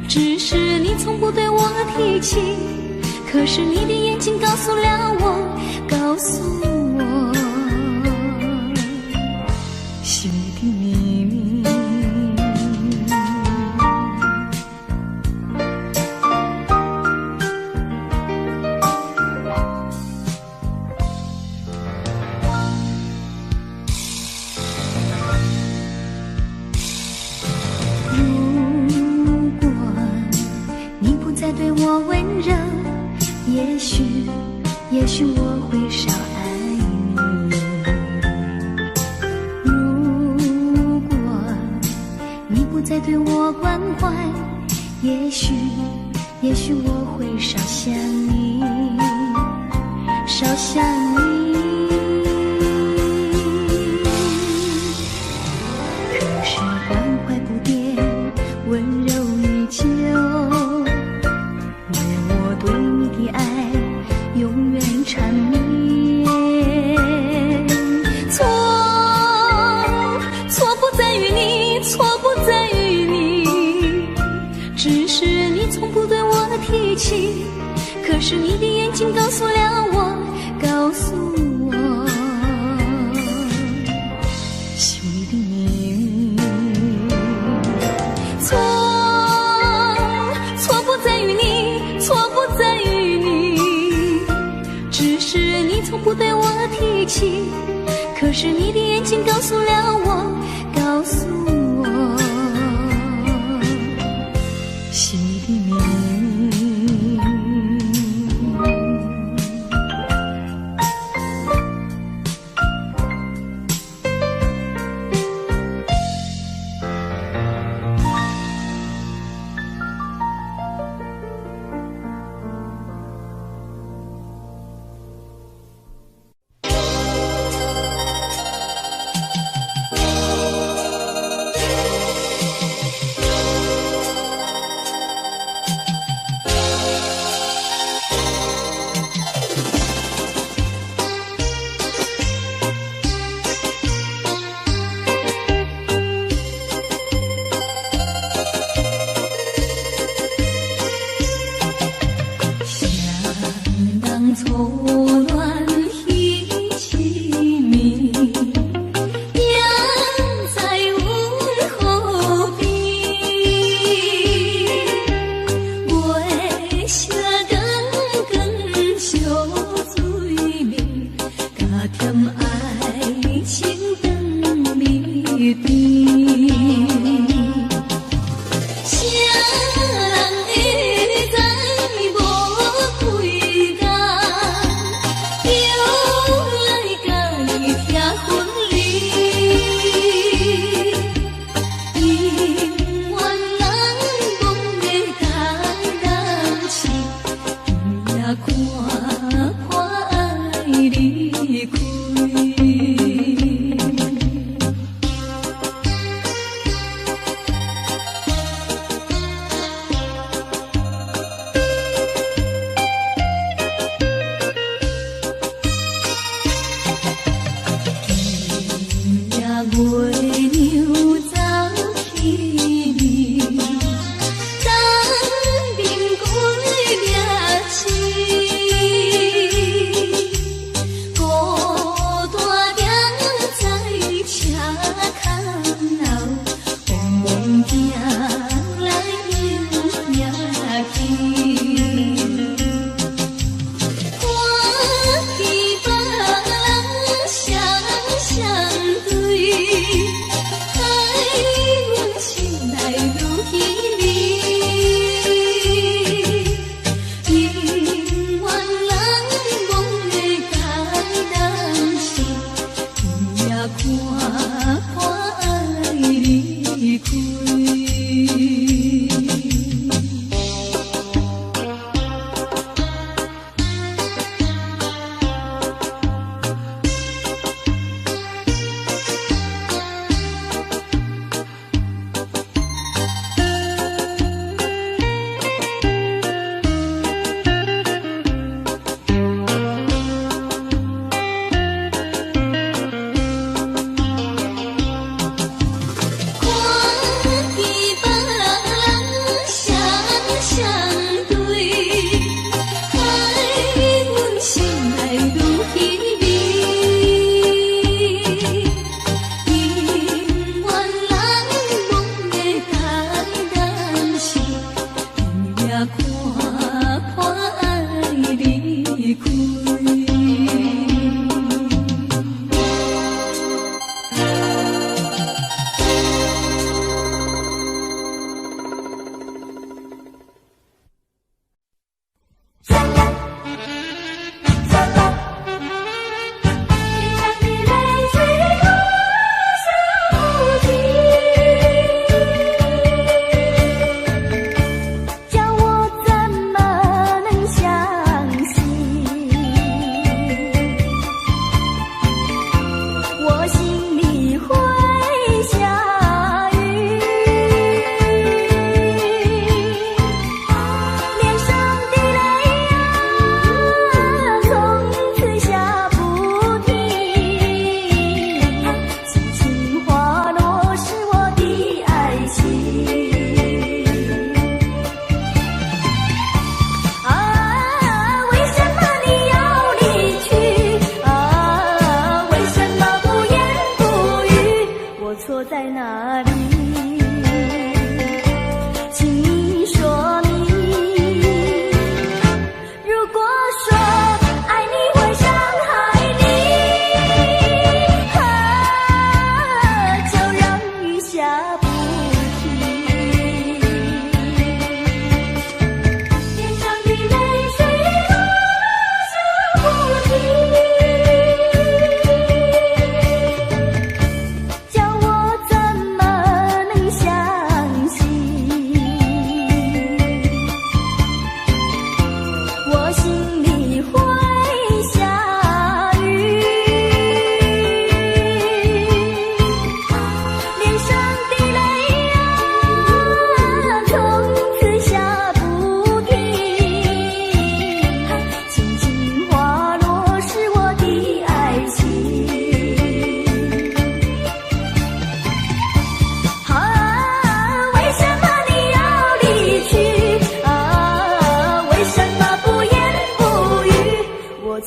只是你从不对我提起。可是你的眼睛告诉了我，心里的秘密。再对我温柔，也许我会少爱你。如果你不再对我关怀，也许我会少想你，少想你。可是关怀不变，温柔依旧，对你的爱永远缠绵。错不在于你，错不在于你，只是你从不对我提起。可是你的眼睛告诉了我，起，可是你的眼睛告诉了我，告诉我心里的秘密。错乱一起迷，养在阮后边，月色更更烧水面，加添爱情当谜边。月娘走去眠，当面归掠星，孤单徛在车空后，茫茫行来又行去，看见别人双双对。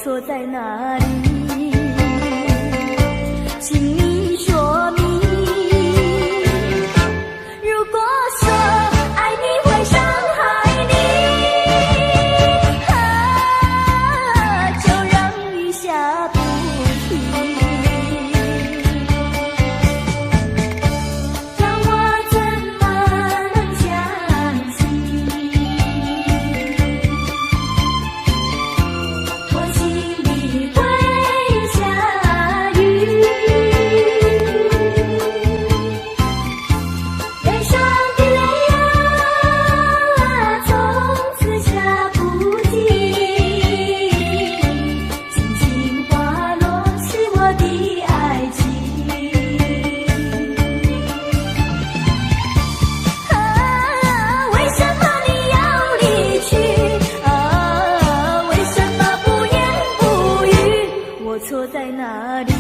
错在哪里？请你说明。如果说爱你会伤害你，就让雨下不停。让我怎么能相信？我心里会下雨，悲伤的泪啊，从此下不尽。轻轻滑落是我的爱情。为什么你要离去？为什么不言不语？我错在哪里？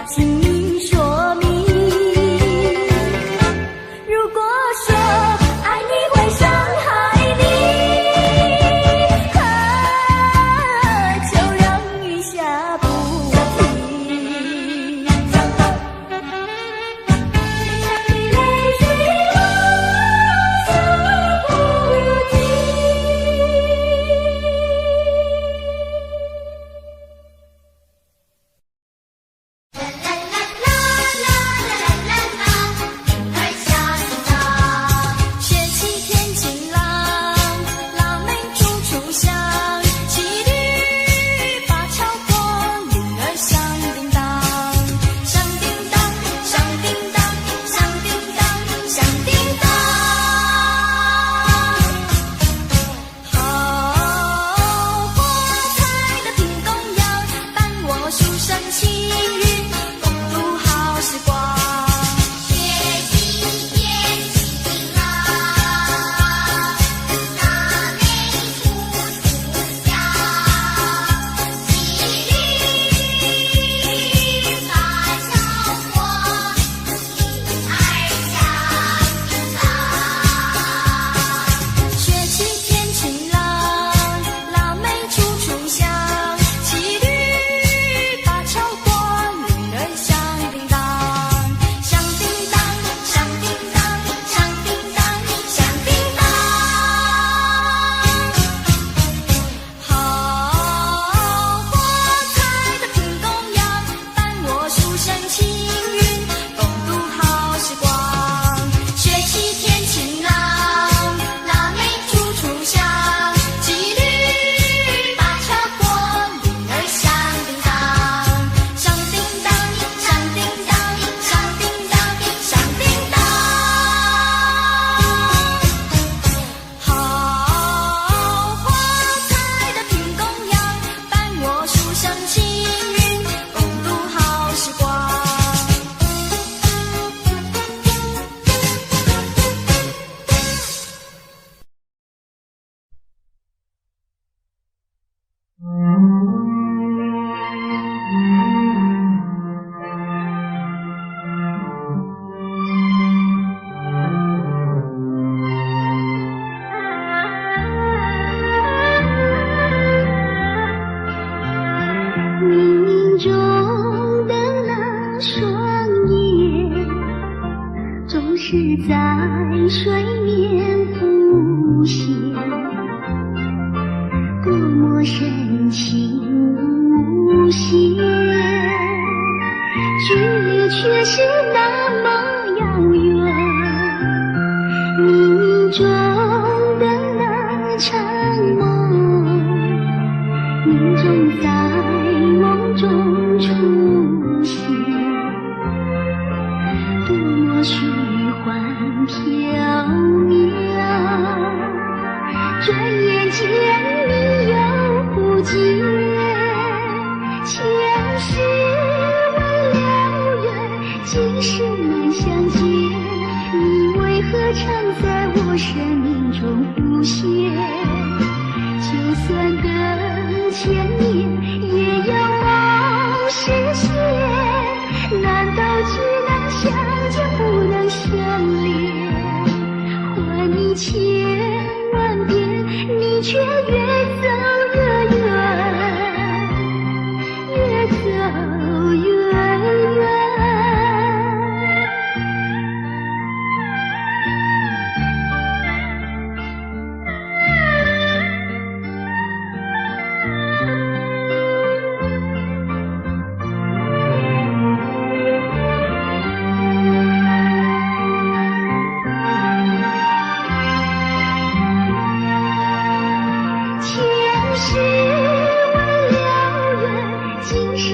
请你说明。如果说爱你会伤害你，就让雨下不停。泪水落下不停。雪气天晴朗，腊梅处处香，骑驴把桥过，铃儿响叮当，响叮当，响叮当，响叮当，响叮当。好花开的品公羊，伴我书生青云，共度好时光。雪气天晴朗，腊梅处处香，骑驴把桥过，铃儿响叮当。雪气天晴朗，腊梅处处香，骑驴把桥过，铃儿响叮当，响叮当，响叮当，响叮当，响叮当。好花开的品公羊，伴我书生青云，共度好时光。雪气天晴朗，腊梅处处香，骑驴把桥过，铃儿响叮当，响叮当，响叮当，响叮当，响叮当。好花开的品公羊，伴我书生青云，共度好时光。冥冥中的那双眼，总是在水面浮现，多么深情无限，距离却是那么遥远。冥冥中的那场梦，你总在梦中出现，多么虚幻缥缈，转眼间你又不见，前世未了缘，今生难相见，你为何常在我生命中浮现？就算等千年，也要望实现。难道只能相见不能相恋？还你千万遍，你却越走越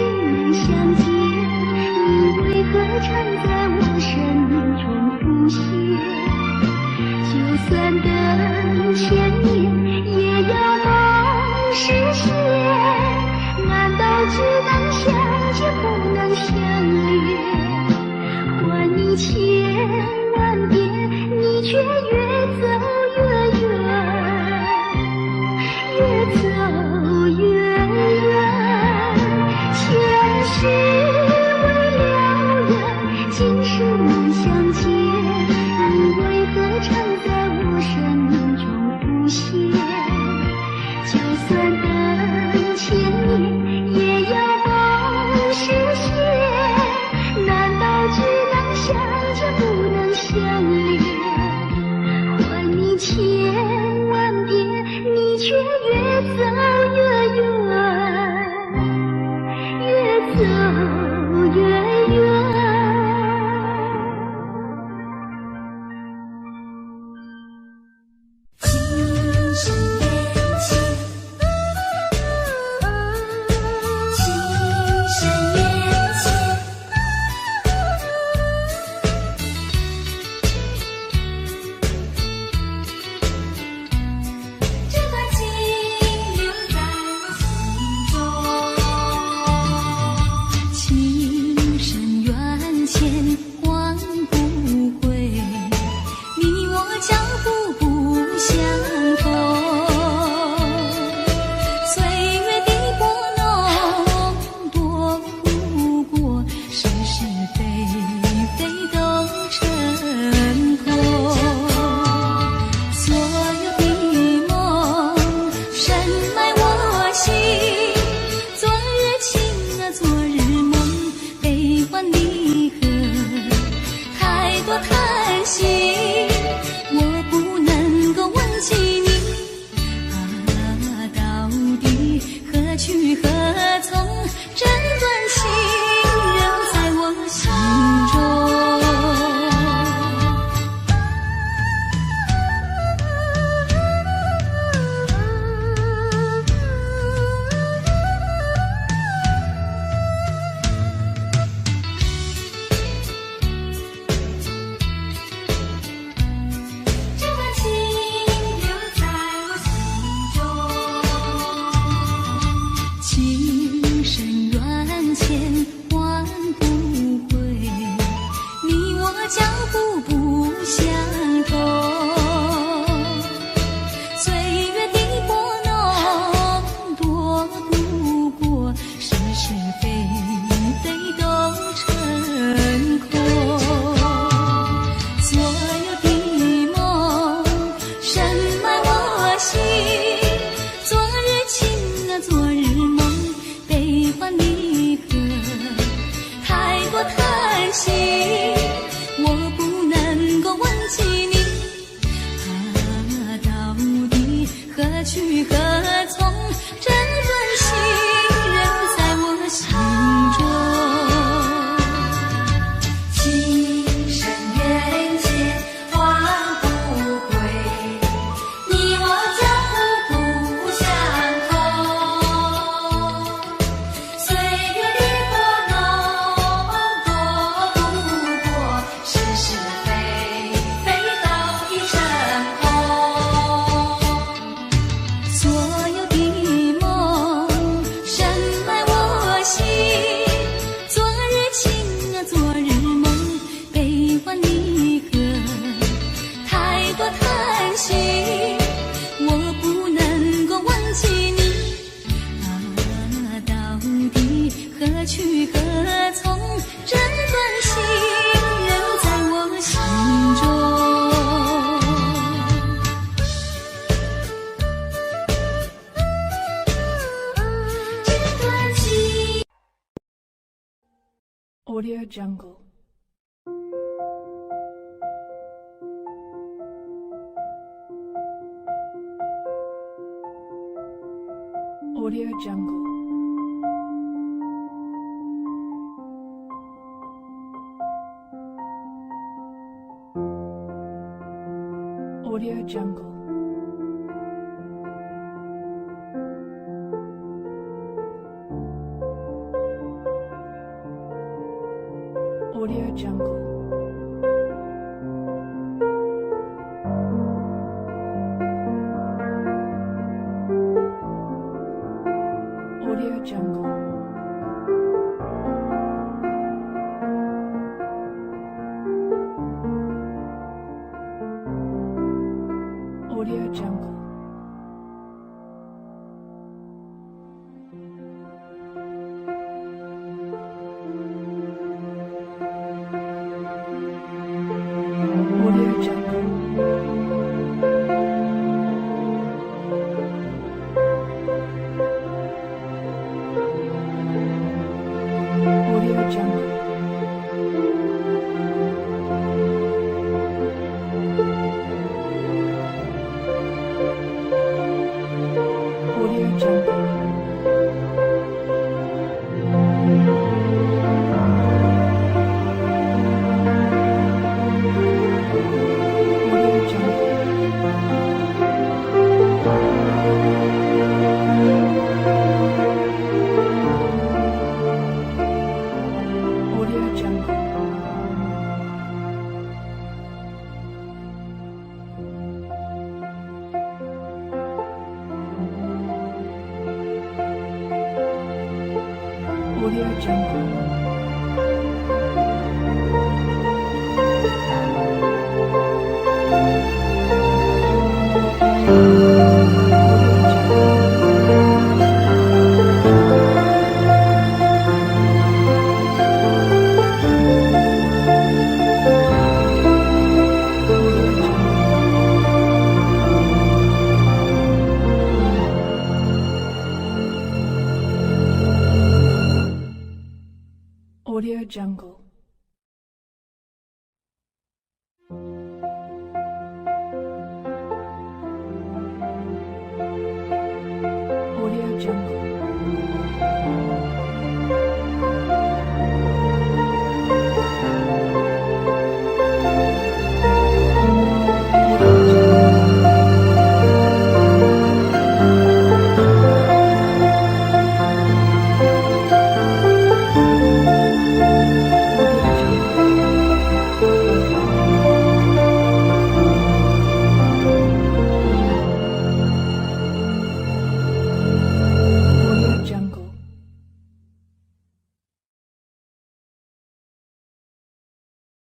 时能相见，你为何常在我身中浮现？就算等千年，也要梦实现。难道只能相见不能相恋？还你千万遍，你却越走越远，越走越远。前世为了缘，今世能相见，你为何常在我身中浮现？就算等千年，也要梦实现。难道只能相见不能相恋？还你千万遍，你却越走越远，越走越远。今生缘浅，今生缘浅。这段情留在我心中，情深缘浅换不回，你我脚步不相同。岁月的波动躲不过是是非非都成空。所有的梦深埋我心，昨日情啊昨日梦，悲欢离合太多叹息，我不能够忘记你。到底何去何从？这段情仍在我心中。这段情留在我心中，情深缘浅换不回，你我脚步不相同。岁月的波动躲不过是是非非都成空。所有的梦深埋我心，昨日情啊昨日梦，悲欢离合太多叹息，我不能够忘记你。到底何去何从？这段情仍在我心中。情深缘浅换不回，你我脚步不相同。岁月的波动躲不过是是非非都已成空。所有的梦深埋我心，昨日情啊昨日梦，悲欢离合太多叹息，我不能够忘记你。到底何去何从？这段情仍在我心中。这段情。Audio Jungle. Audio Jungle. Audio Jungle. Audio Jungle. Audio Jungle. Audio Jungle. Audio Jungle. Audio Jungle. Audio Jungle. Audio Jungle. Audio Jungle. Audio Jungle. Audio Jungle.